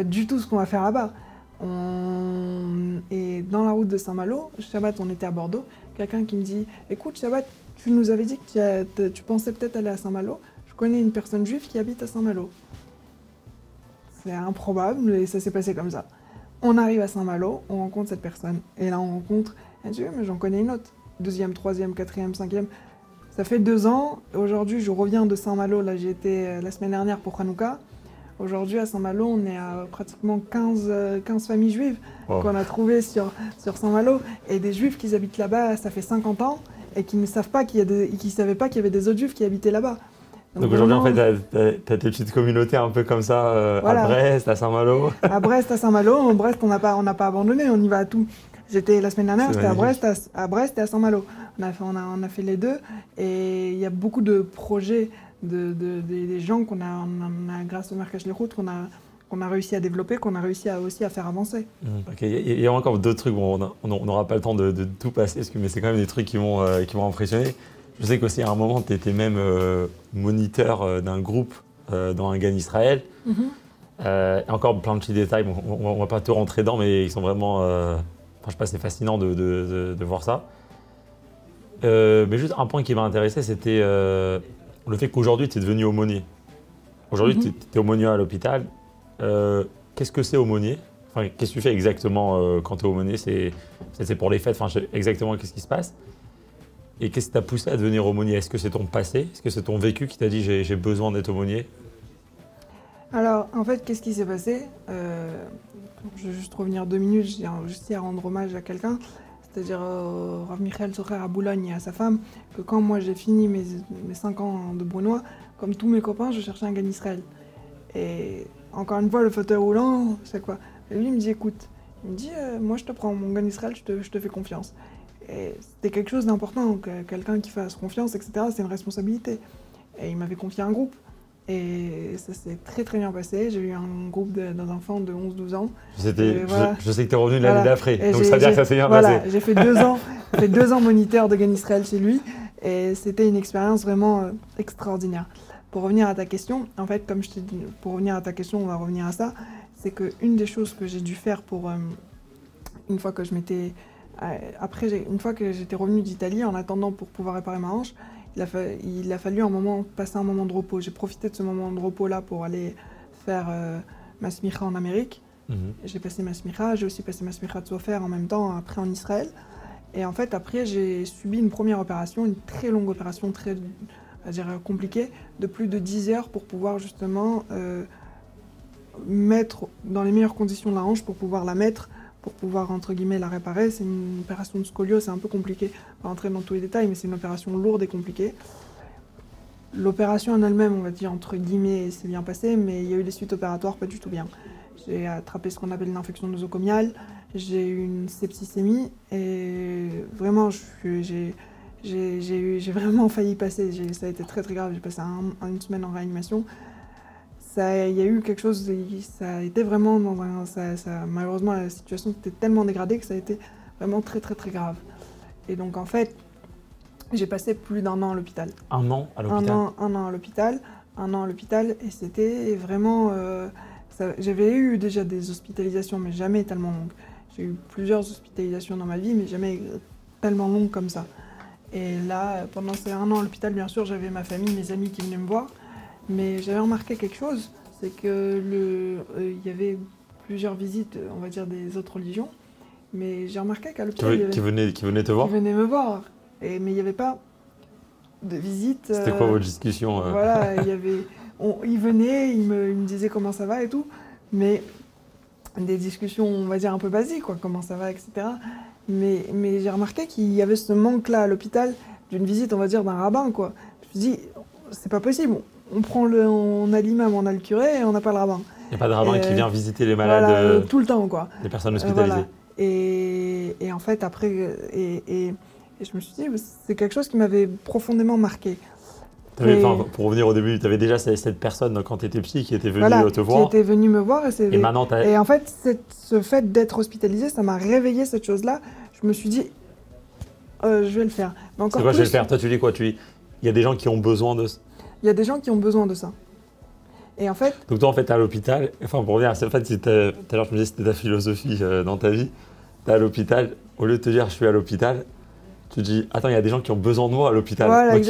A: du tout ce qu'on va faire là-bas. Et dans la route de Saint-Malo, Shabbat, on était à Bordeaux, quelqu'un qui me dit « Écoute, Shabbat, tu nous avais dit que tu pensais peut-être aller à Saint-Malo. Je connais une personne juive qui habite à Saint-Malo. » C'est improbable, mais ça s'est passé comme ça. On arrive à Saint-Malo, on rencontre cette personne. Et là, on rencontre un Dieu, mais j'en connais une autre. 2e, 3e, 4e, 5e. Ça fait 2 ans. Aujourd'hui, je reviens de Saint-Malo. Là, j'y étais la semaine dernière pour Hanouka. Aujourd'hui, à Saint-Malo, on est à pratiquement 15 familles juives qu'on a trouvées sur Saint-Malo. Et des juifs qui habitent là-bas, ça fait 50 ans, et qui ne savent pas qui savaient pas qu'il y avait des autres juifs qui habitaient là-bas.
B: Donc aujourd'hui, en fait, tu as tes petites communautés un peu comme ça, voilà. À Brest, à Saint-Malo.
A: À Brest, à Saint-Malo. Brest, on n'a pas abandonné, on y va à tout. J'étais la semaine dernière, j'étais à Brest et à Saint-Malo. On a fait les deux, et il y a beaucoup de projets des gens qu'on a grâce au Marrakech les routes, qu'on a réussi à développer, qu'on a réussi aussi à faire avancer.
B: Okay. Il y a encore d'autres trucs, bon, on n'aura pas le temps de tout passer, mais c'est quand même des trucs qui m'ont impressionné. Je sais qu'aussi à un moment, tu étais même moniteur d'un groupe dans un GAN Israël. Encore plein de petits détails, bon, on ne va pas tout rentrer dedans, mais ils sont vraiment... je sais pas, c'est fascinant de voir ça. Mais juste un point qui m'a intéressé, c'était le fait qu'aujourd'hui, tu es devenu aumônier. Aujourd'hui, tu es aumônier à l'hôpital. Qu'est-ce que c'est aumônier? Enfin, qu'est-ce que tu fais exactement quand tu es aumônier? C'est pour les fêtes, enfin, exactement qu'est-ce qui se passe? Et qu'est-ce qui t'a poussé à devenir aumônier? Est-ce que c'est ton passé? Est-ce que c'est ton vécu qui t'a dit j'ai besoin d'être aumônier?
A: Alors, en fait, qu'est-ce qui s'est passé? Je vais juste revenir 2 minutes, je tiens juste à rendre hommage à quelqu'un. C'est-à-dire Rav Michael Socher à Boulogne et à sa femme, que quand moi j'ai fini mes 5 ans de Brunois, comme tous mes copains, je cherchais un GAN Israël. Et encore une fois, le fauteuil roulant, c'est quoi? Et lui, il me dit, écoute, il me dit, moi je te prends mon GAN Israël, je te fais confiance. Et c'était quelque chose d'important, quelqu'un qui fasse confiance, etc., c'est une responsabilité. Et il m'avait confié un groupe. Et ça s'est très très bien passé. J'ai eu un groupe d'enfants de 11-12 ans.
B: Voilà. Je sais que tu es revenu l'année d'après, donc ça veut dire que ça s'est bien passé.
A: J'ai fait 2 ans, fait 2 ans moniteur de GAN Israël chez lui, et c'était une expérience vraiment extraordinaire. Pour revenir à ta question, en fait, comme je t'ai dit, pour revenir à ta question, on va revenir à ça, c'est qu'une des choses que j'ai dû faire pour, une fois que une fois que j'étais revenue d'Italie, en attendant pour pouvoir réparer ma hanche, il a fallu passer un moment de repos. J'ai profité de ce moment de repos-là pour aller faire ma smicha en Amérique. J'ai passé ma smicha, j'ai aussi passé ma smicha de Sofer en même temps, après en Israël. Et en fait, après, j'ai subi une première opération, une très longue opération, très compliquée, de plus de 10 heures pour pouvoir justement mettre dans les meilleures conditions la hanche, pour pouvoir la mettre, pour pouvoir, entre guillemets, la réparer. C'est une opération de scoliose, c'est un peu compliqué. Je ne vais pas rentrer dans tous les détails, mais c'est une opération lourde et compliquée. L'opération en elle-même, on va dire, entre guillemets, s'est bien passée, mais il y a eu des suites opératoires pas du tout bien. j'ai attrapé ce qu'on appelle une infection nosocomiale, j'ai eu une septicémie et vraiment j'ai vraiment failli passer. Ça a été très très grave, j'ai passé une semaine en réanimation. Il y a eu quelque chose, ça a été vraiment malheureusement la situation était tellement dégradée que ça a été vraiment très très très grave. Et donc en fait, j'ai passé plus d'1 an à l'hôpital.
B: 1 an à l'hôpital?
A: Un an à l'hôpital et c'était vraiment... j'avais eu déjà des hospitalisations mais jamais tellement longues. J'ai eu plusieurs hospitalisations dans ma vie mais jamais tellement longues comme ça. Et là, pendant ces 1 an à l'hôpital, bien sûr, j'avais ma famille, mes amis qui venaient me voir. Mais j'avais remarqué quelque chose, c'est que y avait plusieurs visites, on va dire, des autres religions. Mais j'ai remarqué qu'à l'hôpital...
B: Qui venaient te voir?
A: Qui venaient me voir. Mais il n'y avait pas de visite.
B: C'était quoi votre discussion?
A: Voilà, ils venaient, ils me disaient comment ça va et tout. Mais des discussions, on va dire, un peu basiques, quoi, comment ça va, etc. Mais j'ai remarqué qu'il y avait ce manque-là à l'hôpital d'une visite, on va dire, d'un rabbin, quoi. Je me suis dit, c'est pas possible. On a l'imam, on a le curé et on n'a pas le rabbin.
B: Il n'y a pas de rabbin qui vient visiter les malades
A: voilà, tout le temps, quoi.
B: Les personnes hospitalisées.
A: Voilà. Et en fait, après, et je me suis dit, c'est quelque chose qui m'avait profondément marqué.
B: Pour revenir au début, tu avais déjà cette personne quand tu étais petit qui était venue te voir.
A: Qui était venue me voir.
B: Et maintenant,
A: et en fait, ce fait d'être hospitalisé, ça m'a réveillé cette chose-là. Je me suis dit, je vais le faire.
B: C'est quoi, je vais le faire? Toi, tu dis quoi? Il y a des gens qui ont besoin de...
A: Il y a des gens qui ont besoin de ça. Et en fait...
B: Donc toi, en fait, tu es à l'hôpital. Enfin, pour revenir, en fait, tout à l'heure, je me disais c'était ta philosophie dans ta vie. Tu es à l'hôpital. Au lieu de te dire, je suis à l'hôpital, tu te dis, attends, il y a des gens qui ont besoin de moi à l'hôpital.
A: Voilà,
B: donc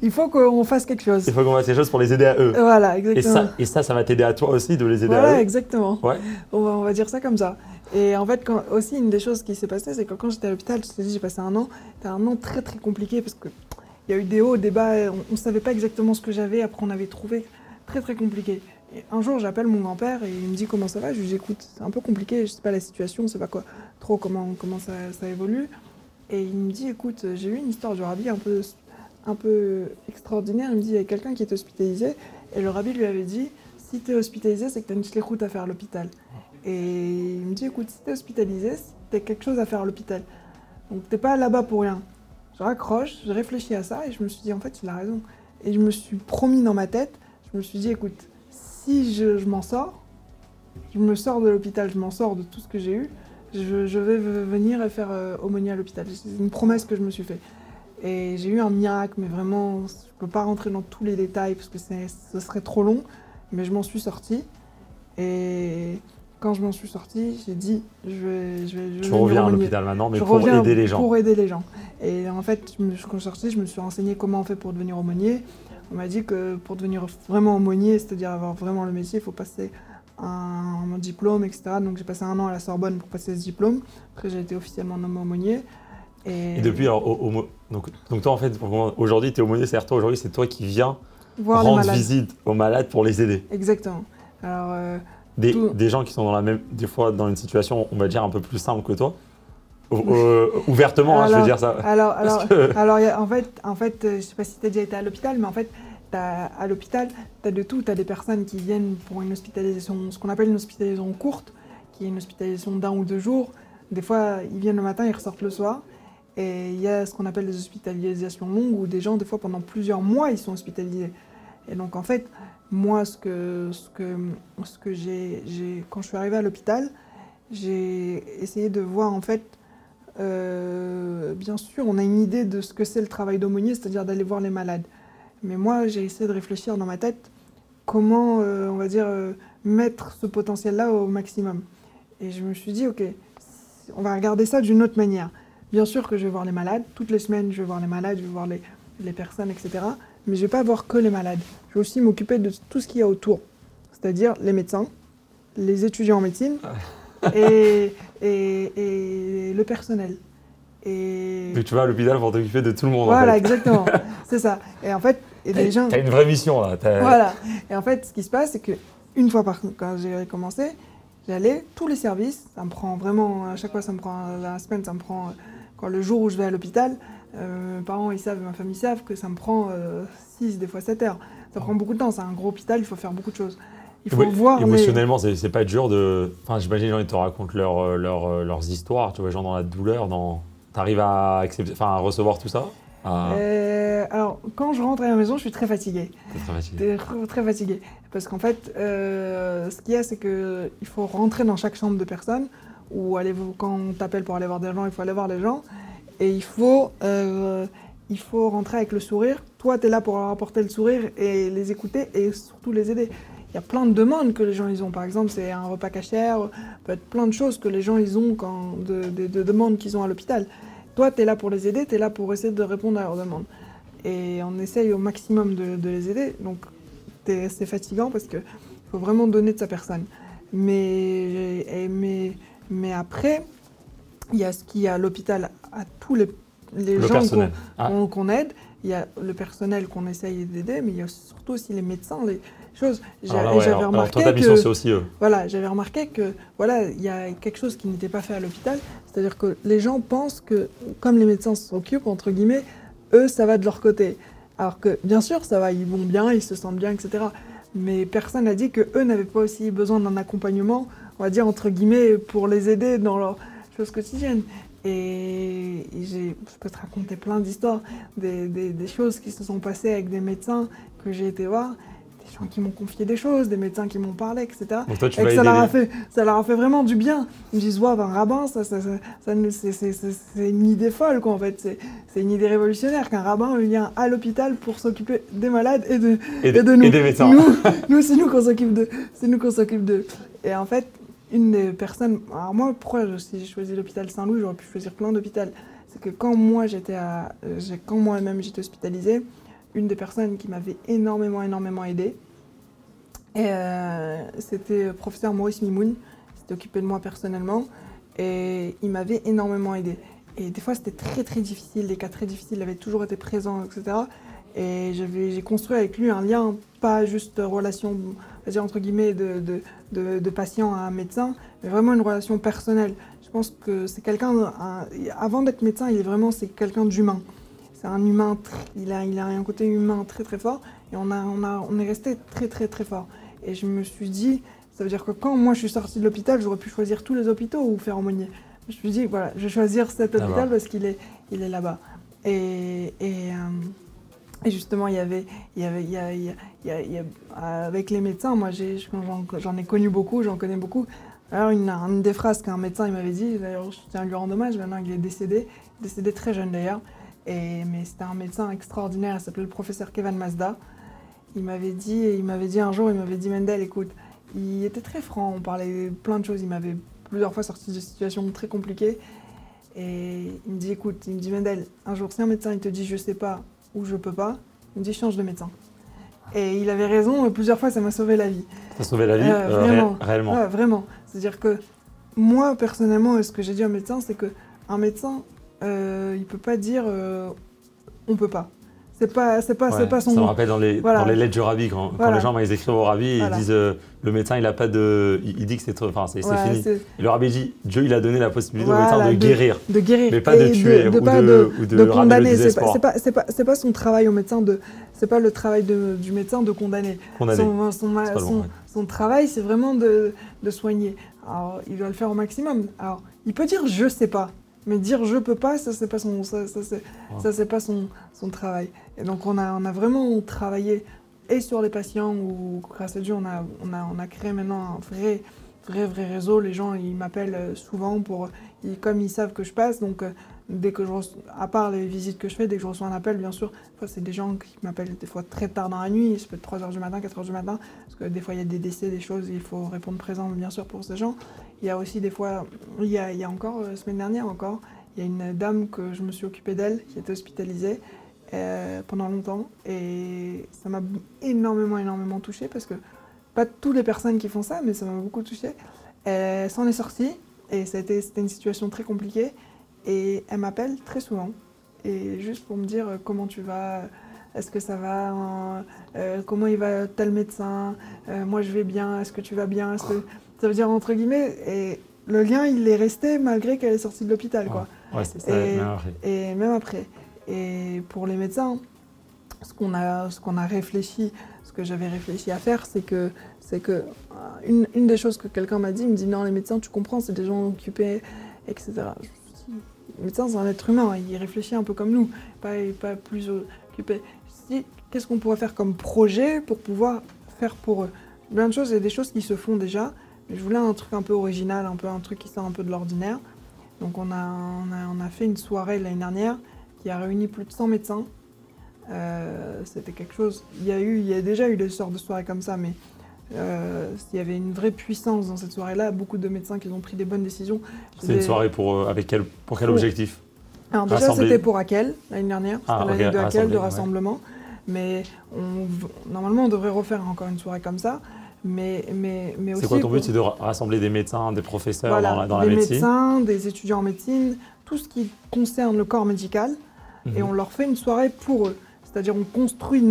A: il faut qu'on fasse quelque chose.
B: Il faut qu'on fasse quelque chose pour les aider à eux.
A: Voilà, exactement.
B: Et ça va t'aider à toi aussi de les aider à eux.
A: Voilà, exactement.
B: Ouais.
A: On va dire ça comme ça. Et en fait, aussi, une des choses qui s'est passée, c'est que quand j'étais à l'hôpital, je t'ai dit, j'ai passé 1 an. C'était un an très, très compliqué parce qu'il y a eu des hauts, des bas. On ne savait pas exactement ce que j'avais. Après, on avait trouvé très, très compliqué. Et un jour, j'appelle mon grand-père et il me dit comment ça va. Je lui dis, écoute, c'est un peu compliqué, je ne sais pas la situation, je ne sais pas trop comment ça évolue. Et il me dit, écoute, j'ai eu une histoire du rabbi un peu extraordinaire. Il me dit, il y a quelqu'un qui est hospitalisé. Et le rabbi lui avait dit, si tu es hospitalisé, c'est que tu as une shlichut à faire à l'hôpital. Et il me dit, écoute, si tu es hospitalisé, tu as quelque chose à faire à l'hôpital. Donc tu n'es pas là-bas pour rien. Je raccroche, je réfléchis à ça et je me suis dit, en fait, il a raison. Et je me suis promis dans ma tête, je me suis dit, écoute, si je m'en sors, je me sors de l'hôpital, je m'en sors de tout ce que j'ai eu, je vais venir et faire aumônier à l'hôpital. C'est une promesse que je me suis faite. Et j'ai eu un miracle, mais vraiment, je ne peux pas rentrer dans tous les détails parce que ce serait trop long, mais je m'en suis sortie. Et quand je m'en suis sortie, j'ai dit, je
B: reviens à l'hôpital maintenant, mais pour aider les gens.
A: Pour aider les gens. Et en fait, quand je suis sortie, je me suis renseignée comment on fait pour devenir aumônier. On m'a dit que pour devenir vraiment aumônier, c'est-à-dire avoir vraiment le métier, il faut passer un diplôme, etc. Donc j'ai passé 1 an à la Sorbonne pour passer ce diplôme. Après, j'ai été officiellement nommé aumônier.
B: Et depuis, alors, donc toi, en fait, aujourd'hui, tu es aumônier, c'est-à-dire toi, aujourd'hui, c'est toi qui viens rendre visite aux malades pour les aider.
A: Exactement. Alors,
B: des gens qui sont des fois dans une situation, on va dire, un peu plus simple que toi, ouvertement, je veux dire ça.
A: En fait, je ne sais pas si tu as déjà été à l'hôpital, mais en fait, à l'hôpital, tu as de tout. Tu as des personnes qui viennent pour une hospitalisation, ce qu'on appelle une hospitalisation courte, qui est une hospitalisation d'1 ou 2 jours. Des fois, ils viennent le matin, ils ressortent le soir. Et il y a ce qu'on appelle des hospitalisations longues, où des gens, des fois, pendant plusieurs mois, ils sont hospitalisés. Et donc, en fait, moi, ce que j'ai quand je suis arrivée à l'hôpital, j'ai essayé de voir, en fait, bien sûr, on a une idée de ce que c'est le travail d'aumônier, c'est-à-dire d'aller voir les malades. Mais moi, j'ai essayé de réfléchir dans ma tête comment, on va dire, mettre ce potentiel-là au maximum. Et je me suis dit, ok, on va regarder ça d'une autre manière. Bien sûr que je vais voir les malades, toutes les semaines, je vais voir les malades, je vais voir les personnes, etc. Mais je ne vais pas voir que les malades. Je vais aussi m'occuper de tout ce qu'il y a autour, c'est-à-dire les médecins, les étudiants en médecine et le personnel.
B: Donc tu vas à l'hôpital pour t'occuper de tout le monde.
A: Voilà,
B: en fait.
A: Exactement. C'est ça. Et en fait,
B: des gens... T'as une vraie mission là.
A: Voilà. Et en fait, ce qui se passe, c'est qu'une fois quand j'ai commencé, j'allais tous les services. Ça me prend vraiment, à chaque fois, ça me prend la semaine, ça me prend quand le jour où je vais à l'hôpital. Mes parents, ils savent, ma famille savent que ça me prend 6, des fois 7 heures. Ça prend beaucoup de temps. C'est un gros hôpital, il faut faire beaucoup de choses. il faut voir.
B: Émotionnellement, c'est pas dur de. Enfin, j'imagine les gens ils te racontent leurs histoires, tu vois, les gens dans la douleur, T'arrives à accepter, enfin, à recevoir tout ça?
A: Alors, quand je rentre à la maison, je suis très fatiguée.
B: T'es très fatigué.
A: Très fatiguée. Parce qu'en fait, ce qu'il y a, c'est qu'il faut rentrer dans chaque chambre de personne, ou quand on t'appelle pour aller voir des gens, il faut aller voir les gens, et il faut rentrer avec le sourire. Toi, tu es là pour leur apporter le sourire et les écouter, et surtout les aider. Il y a plein de demandes que les gens ils ont. Par exemple, c'est un repas cachère, peut être plein de choses que les gens ils ont de demandes qu'ils ont à l'hôpital. Toi, tu es là pour les aider, tu es là pour essayer de répondre à leurs demandes. Et on essaye au maximum de les aider. Donc, c'est fatigant parce qu'il faut vraiment donner de sa personne. Mais après, il y a ce qu'il y a à l'hôpital, à tous les gens qu'on aide. Il y a le personnel qu'on essaye d'aider, mais il y a surtout aussi les médecins, les choses.
B: J'avais remarqué ta mission, c'est aussi eux.
A: Voilà, j'avais remarqué que voilà, il y a quelque chose qui n'était pas fait à l'hôpital, c'est-à-dire que les gens pensent que, comme les médecins s'occupent, entre guillemets, eux, ça va de leur côté. Alors que, bien sûr, ça va, ils vont bien, ils se sentent bien, etc. Mais personne n'a dit qu'eux n'avaient pas aussi besoin d'un accompagnement, on va dire, entre guillemets, pour les aider dans leurs choses quotidiennes. Et je peux te raconter plein d'histoires, des choses qui se sont passées avec des médecins que j'ai été voir, des gens qui m'ont confié des choses, des médecins qui m'ont parlé, etc.
B: Donc toi,
A: et que ça leur a fait vraiment du bien. Ils me disent, ouais, un rabbin, c'est une idée folle, quoi, en fait. C'est une idée révolutionnaire qu'un rabbin vient à l'hôpital pour s'occuper des malades et de nous.
B: Et des médecins.
A: Nous, c'est nous qu'on s'occupe d'eux. C'est nous qu'on s'occupe d'eux. Et en fait, une des personnes. Alors moi, pourquoi si j'ai choisi l'hôpital Saint-Louis, j'aurais pu choisir plein d'hôpitaux. C'est que quand moi-même j'étais hospitalisée, une des personnes qui m'avait énormément aidée, c'était le professeur Maurice Mimoun, qui s'était occupé de moi personnellement, et il m'avait énormément aidée. Et des fois, c'était très difficile, des cas très difficiles, il avait toujours été présent, etc. Et j'ai construit avec lui un lien, pas juste relation, c'est-à-dire entre guillemets, de patient à médecin, mais vraiment une relation personnelle. Je pense que c'est quelqu'un, avant d'être médecin, c'est quelqu'un d'humain. C'est un humain, il a un côté humain très fort, et on est resté très fort. Et je me suis dit, ça veut dire que quand moi je suis sortie de l'hôpital, j'aurais pu choisir tous les hôpitaux ou faire aumônier. Je me suis dit, voilà, je vais choisir cet hôpital parce qu'il est là-bas. Et justement, avec les médecins, moi j'en ai connu beaucoup, j'en connais beaucoup. Alors une des phrases qu'un médecin il m'avait dit, d'ailleurs je tiens à lui rendre hommage, maintenant il est décédé très jeune d'ailleurs, mais c'était un médecin extraordinaire, il s'appelait le professeur Kevin Mazda. Il m'avait dit un jour, Mendel, écoute, il était très franc, on parlait plein de choses, il m'avait plusieurs fois sorti de situations très compliquées. Et il me dit, écoute, Mendel, un jour si un médecin il te dit je sais pas ou je peux pas, il me dit change de médecin. Et il avait raison, et plusieurs fois ça m'a sauvé la vie.
B: Ça a sauvé la vie
A: vraiment,
B: réellement.
A: Ouais, vraiment. C'est-à-dire que moi personnellement, ce que j'ai dit au médecin, c'est qu'un médecin, il peut pas dire on peut pas. C'est pas son.
B: Ça me rappelle dans les lettres du rabbi, quand les gens ils écrivent au rabbi, ils disent le médecin il a pas de. Il dit que c'est fini. Et le rabbi dit Dieu il a donné la possibilité au médecin de guérir.
A: De guérir.
B: Mais pas de tuer ou de
A: condamner.
B: C'est
A: pas son travail au médecin c'est pas le travail du médecin de condamner. Son travail c'est vraiment de soigner. Alors il doit le faire au maximum. Alors il peut dire je sais pas. Mais dire je peux pas, ça c'est pas son travail. Et donc on a vraiment travaillé et sur les patients où grâce à Dieu on a créé maintenant un vrai réseau. Les gens ils m'appellent souvent comme ils savent que je passe, donc dès que à part les visites que je fais, dès que je reçois un appel, bien sûr, c'est des gens qui m'appellent des fois très tard dans la nuit, ça peut être 3h du matin, 4h du matin, parce que des fois il y a des décès, des choses, il faut répondre présent bien sûr pour ces gens. Il y a aussi des fois, il y a encore, semaine dernière encore, il y a une dame que je me suis occupée d'elle, qui était hospitalisée pendant longtemps, et ça m'a énormément touchée, parce que pas toutes les personnes qui font ça, mais ça m'a beaucoup touchée. Elle s'en est sortie, et c'était une situation très compliquée, et elle m'appelle très souvent, et juste pour me dire comment tu vas, est-ce que ça va, comment il va tel médecin, moi je vais bien, est-ce que tu vas bien, ça veut dire entre guillemets, et le lien il est resté malgré qu'elle est sortie de l'hôpital, quoi.
B: Ouais, c'est ça,
A: et même après. Et pour les médecins, ce qu'on a réfléchi, ce que j'avais réfléchi à faire, c'est c'est que une des choses que quelqu'un m'a dit, il me dit non, les médecins, tu comprends, c'est des gens occupés, etc. Je me suis dit, le médecin, c'est un être humain, il réfléchit un peu comme nous, pas plus occupé. Je me suis dit, qu'est-ce qu'on pourrait faire comme projet pour pouvoir faire pour eux? Plein de choses, il y a des choses qui se font déjà, mais je voulais un truc un peu original, un truc qui sort un peu de l'ordinaire. Donc on a fait une soirée l'année dernière qui a réuni plus de 100 médecins. C'était quelque chose. Il y a déjà eu des sortes de soirées comme ça, mais il y avait une vraie puissance dans cette soirée-là. Beaucoup de médecins qui ont pris des bonnes décisions.
B: C'est une soirée pour quel objectif?
A: Alors déjà, c'était pour Akel l'année dernière. C'était l'année de Akel, de rassemblement. Ouais. Mais normalement, on devrait refaire encore une soirée comme ça. Mais aussi.
B: C'est quoi ton but? C'est de rassembler des médecins, des professeurs
A: voilà,
B: dans la médecine?
A: Des médecins, des étudiants en médecine, tout ce qui concerne le corps médical. Et on leur fait une soirée pour eux. C'est-à-dire on construit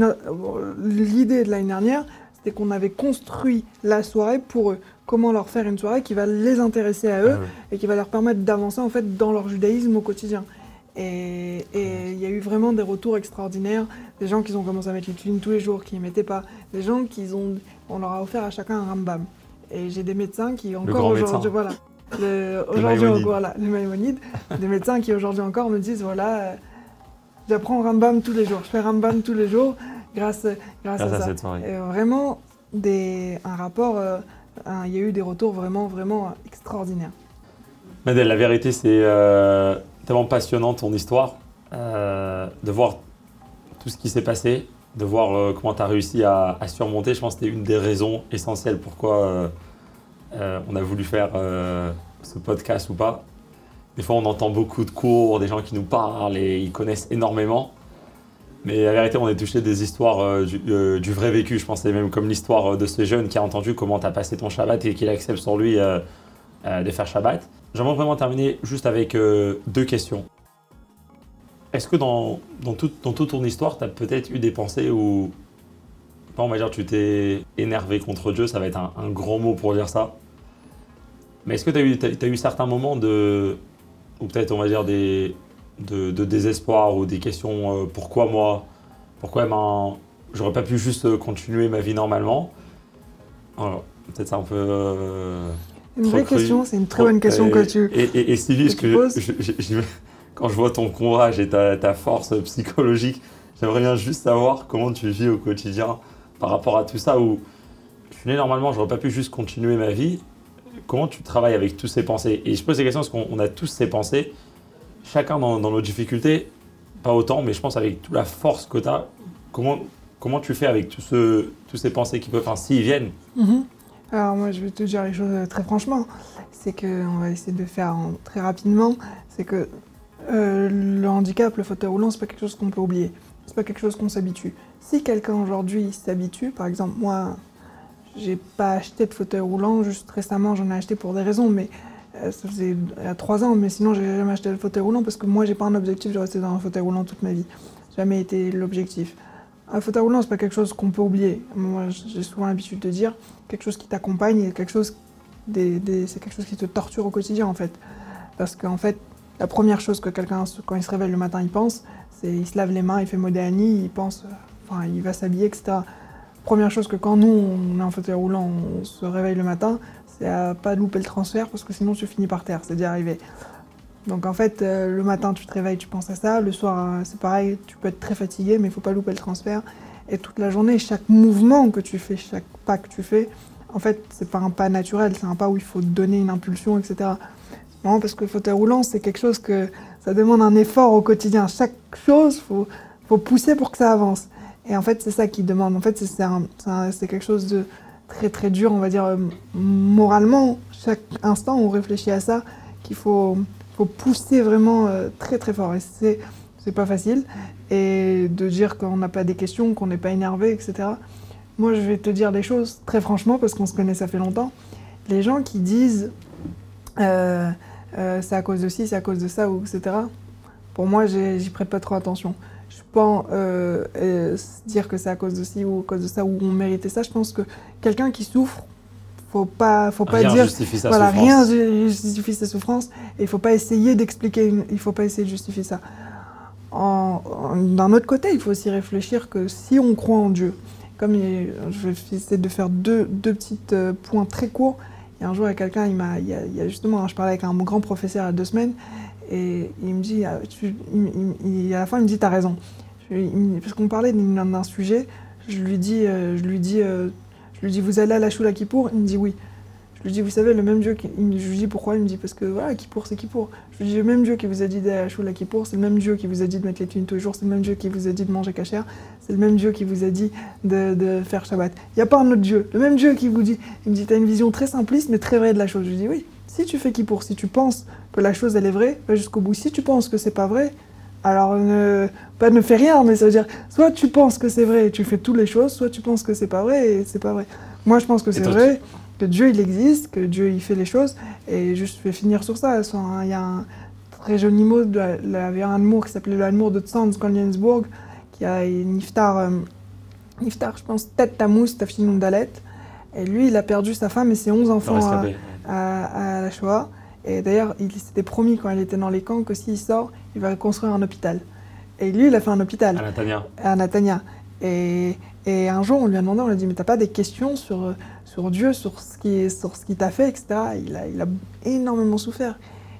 A: l'idée de l'année dernière, c'était qu'on avait construit la soirée pour eux. Comment leur faire une soirée qui va les intéresser à eux et qui va leur permettre d'avancer en fait dans leur judaïsme au quotidien. Et il y a eu vraiment des retours extraordinaires, des gens qui ont commencé à mettre les tuiles tous les jours, qui ne mettaient pas, des gens on leur a offert à chacun un Rambam. Et j'ai des médecins qui encore aujourd'hui, voilà, les Maïmonides, des médecins qui aujourd'hui encore me disent voilà. J'apprends Rambam tous les jours, je fais Rambam tous les jours grâce à ça.
B: Cette soirée.
A: Et vraiment, un rapport, il y a eu des retours vraiment extraordinaires.
B: Medel, la vérité, c'est tellement passionnant ton histoire, de voir tout ce qui s'est passé, de voir comment tu as réussi à surmonter. Je pense que c'était une des raisons essentielles pourquoi on a voulu faire ce podcast ou pas. Des fois, on entend beaucoup de cours, des gens qui nous parlent et ils connaissent énormément. Mais la vérité, on est touché des histoires du vrai vécu. Je pense que c'est même comme l'histoire de ce jeune qui a entendu comment tu as passé ton Shabbat et qu'il accepte sur lui de faire Shabbat. J'aimerais vraiment terminer juste avec 2 questions. Est-ce que dans toute ton histoire, tu as peut-être eu des pensées où, on va dire, tu t'es énervé contre Dieu, ça va être un grand mot pour dire ça. Mais est-ce que tu as eu certains moments ou peut-être on va dire de désespoir ou des questions pourquoi moi, j'aurais pas pu juste continuer ma vie normalement. Alors, peut-être c'est un peu
A: une vraie question, c'est une très bonne question que tu
B: et Sylvie, quand je vois ton courage et ta force psychologique, j'aimerais bien juste savoir comment tu vis au quotidien par rapport à tout ça où je suis né normalement, j'aurais pas pu juste continuer ma vie. Comment tu travailles avec toutes ces pensées? Et je pose ces questions parce qu'on a tous ces pensées, chacun dans nos difficultés, pas autant, mais je pense avec toute la force que tu as, comment tu fais avec tous ces pensées qui peuvent, s'ils viennent?
A: Alors moi, je vais te dire les choses très franchement. C'est qu'on va essayer de faire très rapidement. C'est que le handicap, le fauteuil roulant, c'est pas quelque chose qu'on peut oublier. C'est pas quelque chose qu'on s'habitue. Si quelqu'un aujourd'hui s'habitue, par exemple moi, j'ai pas acheté de fauteuil roulant, juste récemment j'en ai acheté pour des raisons, mais ça faisait 3 ans, mais sinon j'ai jamais acheté de fauteuil roulant parce que moi j'ai pas un objectif de rester dans un fauteuil roulant toute ma vie. Jamais été l'objectif. Un fauteuil roulant, c'est pas quelque chose qu'on peut oublier. Moi j'ai souvent l'habitude de dire quelque chose qui t'accompagne et c'est quelque chose qui te torture au quotidien en fait. Parce qu'en fait, la première chose que quelqu'un, quand il se réveille le matin, il pense, c'est il se lave les mains, il fait Modéani, il pense, il va s'habiller, etc. Première chose que quand nous, on est en fauteuil roulant, on se réveille le matin, c'est à pas louper le transfert parce que sinon tu finis par terre, c'est déjà arrivé. Donc en fait, le matin tu te réveilles, tu penses à ça, le soir c'est pareil, tu peux être très fatigué mais il faut pas louper le transfert. Et toute la journée, chaque mouvement que tu fais, chaque pas que tu fais, en fait c'est pas un pas naturel, c'est un pas où il faut donner une impulsion, etc. Non, parce que le fauteuil roulant c'est quelque chose que ça demande un effort au quotidien. Chaque chose, faut pousser pour que ça avance. Et en fait, c'est ça qui demande. En fait, c'est quelque chose de très très dur, on va dire, moralement. Chaque instant, on réfléchit à ça, qu'il faut pousser vraiment très très fort. Et c'est pas facile. Et de dire qu'on n'a pas des questions, qu'on n'est pas énervé, etc. Moi, je vais te dire des choses très franchement, parce qu'on se connaît, ça fait longtemps. Les gens qui disent c'est à cause de ci, c'est à cause de ça, ou etc. Pour moi, j'y prête pas trop attention. Je pense dire que c'est à cause de ci ou à cause de ça ou on méritait ça. Je pense que quelqu'un qui souffre, faut pas dire voilà, rien justifie sa souffrance et il faut pas essayer d'expliquer, il faut pas essayer de justifier ça. D'un autre côté, il faut aussi réfléchir que si on croit en Dieu je vais essayer de faire deux petits points très courts. Et un jour, il y a quelqu'un, il y a justement, je parlais avec un grand professeur il y a 2 semaines, et il me dit, à la fin, il me dit, t'as raison. Parce qu'on parlait d'un sujet, je lui dis, vous allez à la Shula Kippour? Il me dit oui. Je lui dis, vous savez, le même Dieu, je lui dis pourquoi? Il me dit, parce que voilà, Kippour, c'est Kippour. Je lui dis, le même Dieu qui vous a dit d'aller à la Shula Kippour, c'est le même Dieu qui vous a dit de mettre les tunes tous les jours, c'est le même Dieu qui vous a dit de manger kasher, c'est le même Dieu qui vous a dit de faire Shabbat. Il n'y a pas un autre Dieu. Le même Dieu qui vous dit, il me dit, t'as une vision très simpliste, mais très vraie de la chose. Je lui dis, oui, si tu fais Kippour, si tu penses que la chose, elle est vraie, va jusqu'au bout. Si tu penses que c'est pas vrai, alors ne fais rien, mais ça veut dire, soit tu penses que c'est vrai et tu fais toutes les choses, soit tu penses que c'est pas vrai et c'est pas vrai. Moi, je pense que c'est vrai, que Dieu, il existe, que Dieu, il fait les choses, et je vais finir sur ça. Il y a un très joli mot, il y avait un amour qui s'appelait le amour de Tzanz Koliensburg, qui a une Niftar, je pense, Tet Tammuz, Tafshin Dalet, et lui, il a perdu sa femme et ses 11 enfants à la Shoah. Et d'ailleurs, il s'était promis quand il était dans les camps que s'il sort, il va construire un hôpital. Et lui, il a fait un hôpital. À Netanya. Et un jour, on lui a demandé, on lui a dit, mais t'as pas des questions sur Dieu, sur ce qu'il t'a fait, etc. Il a énormément souffert.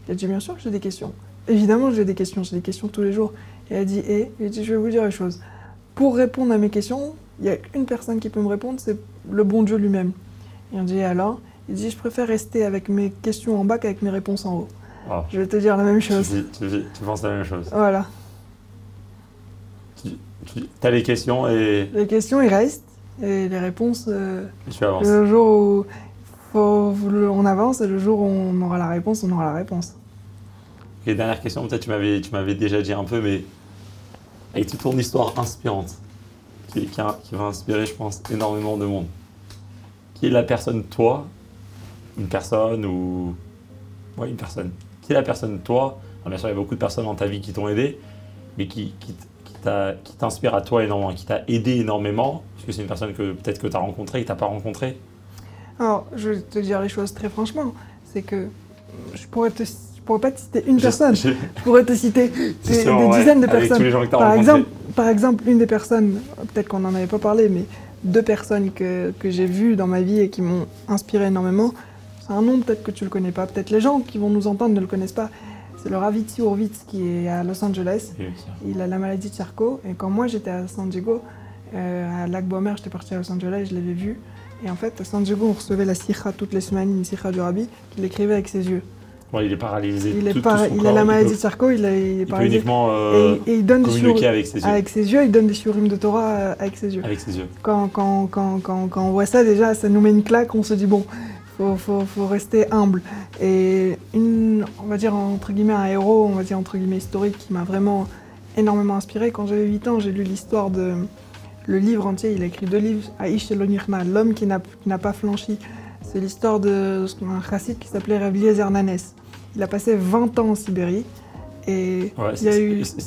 A: Il a dit, bien sûr que j'ai des questions. Évidemment, j'ai des questions tous les jours. Il a dit, je vais vous dire une chose. Pour répondre à mes questions, il y a une personne qui peut me répondre, c'est le bon Dieu lui-même. Il a dit, alors? Il dit, je préfère rester avec mes questions en bas qu'avec mes réponses en haut. Oh. Je vais te dire la même chose.
B: Tu penses la même chose.
A: Voilà.
B: Tu as les questions et... Les
A: questions, ils restent. Et les réponses...
B: tu avances.
A: Le jour où on avance et le jour où on aura la réponse, on aura la réponse.
B: Et dernière question, peut-être tu m'avais déjà dit un peu, mais avec toute ton histoire inspirante, qui va inspirer, je pense, énormément de monde. Qui est la personne, toi, une personne ou... Ouais, une personne. Qui est la personne, toi? Alors, bien sûr, il y a beaucoup de personnes dans ta vie qui t'ont aidé, mais qui t'inspire à toi énormément, qui t'a aidé énormément, parce que c'est une personne que peut-être que tu as rencontrée et que tu n'as pas rencontrée.
A: Alors, je vais te dire les choses très franchement, c'est que je pourrais pas te citer une personne, je pourrais te citer des dizaines de personnes.
B: Tous les gens que tu
A: par exemple, une des personnes, peut-être qu'on n'en avait pas parlé, mais 2 personnes que j'ai vues dans ma vie et qui m'ont inspiré énormément, c'est un nom peut-être que tu le connais pas, peut-être les gens qui vont nous entendre ne le connaissent pas. C'est le Rav Itzi Horvitz qui est à Los Angeles. Oui, il a la maladie de Charcot. Et quand moi j'étais à San Diego, à Lac Boismer, j'étais partie à Los Angeles, je l'avais vu. Et en fait, à San Diego, on recevait la sikha toutes les semaines, une sikha du Rabbi, qu'il écrivait avec ses yeux.
B: Ouais, il est paralysé.
A: Il a la maladie de Charcot, il est paralysé.
B: Il peut uniquement
A: et il donne
B: communiquer avec ses yeux.
A: Avec ses yeux, il donne des shiurim de Torah avec ses yeux.
B: Avec ses yeux.
A: Quand on voit ça, déjà, ça nous met une claque, on se dit bon, faut rester humble. Et on va dire entre guillemets un héros, on va dire entre guillemets historique, qui m'a vraiment énormément inspiré. Quand j'avais 8 ans, j'ai lu l'histoire le livre entier. Il a écrit 2 livres, Aish Shelo Nirma, l'homme qui n'a pas flanchi. C'est l'histoire d'un chassid qui s'appelait Rav Eliezer Nanes. Il a passé 20 ans en Sibérie. Et
B: ouais,
A: il y a eu...
B: Si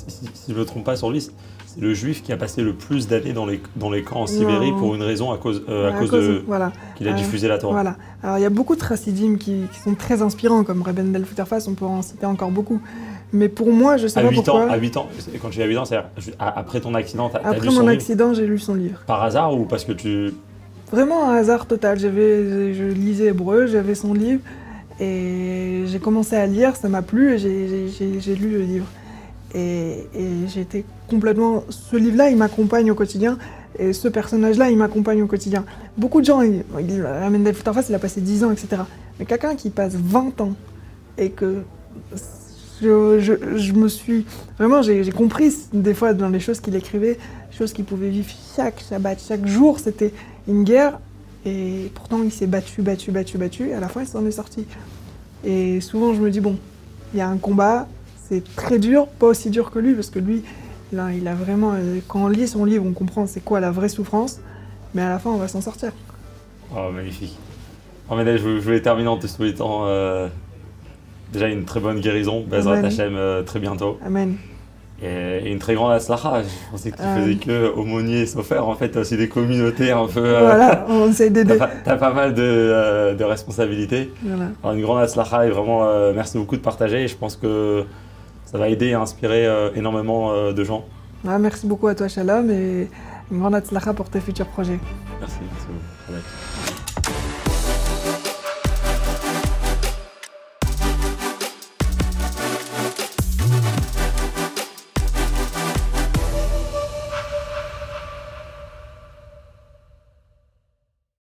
B: je ne me trompe pas sur lui, c'est le juif qui a passé le plus d'années dans les camps en Sibérie pour une raison à cause de
A: voilà.
B: qu'il a diffusé la Torah.
A: Voilà. Alors il y a beaucoup de chassidim qui sont très inspirants, comme Reben Del Futerfas, on peut en citer encore beaucoup. Mais pour moi, je sais pas pourquoi...
B: À 8 ans, quand tu as 8 ans, c'est-à-dire après ton accident, tu as lu son livre?
A: Après mon accident, j'ai lu son livre.
B: Par hasard ou parce que tu...
A: Vraiment un hasard total. Je lisais hébreu, j'avais son livre, et j'ai commencé à lire, ça m'a plu, et j'ai lu le livre. Et j'étais complètement... Ce livre-là, il m'accompagne au quotidien, et ce personnage-là, il m'accompagne au quotidien. Beaucoup de gens, Reben Del Futerfas, il a passé 10 ans, etc. Mais quelqu'un qui passe 20 ans, et que... Je me suis... Vraiment, j'ai compris des fois dans les choses qu'il écrivait, des choses qu'il pouvait vivre chaque Shabbat, chaque jour, c'était une guerre. Et pourtant, il s'est battu, et à la fin, il s'en est sorti. Et souvent, je me dis, bon, il y a un combat, c'est très dur, pas aussi dur que lui, parce que lui, là, il a vraiment... Quand on lit son livre, on comprend c'est quoi la vraie souffrance, mais à la fin, on va s'en sortir.
B: Oh, magnifique. Oh, mais là, je voulais terminer en te souhaitant... Déjà une très bonne guérison, Bezrat Hashem très bientôt.
A: Amen.
B: Et une très grande aslacha. Je pensais que tu faisais que aumônier, sofer. En fait, tu as aussi des communautés un peu...
A: Voilà, on essaye d'aider.
B: Tu as pas mal de responsabilités. Voilà. Alors, une grande aslacha et vraiment merci beaucoup de partager. Et je pense que ça va aider et inspirer énormément de gens.
A: Ah, merci beaucoup à toi, Shalom. Et Une grande atzlacha pour tes futurs projets.
B: Merci beaucoup.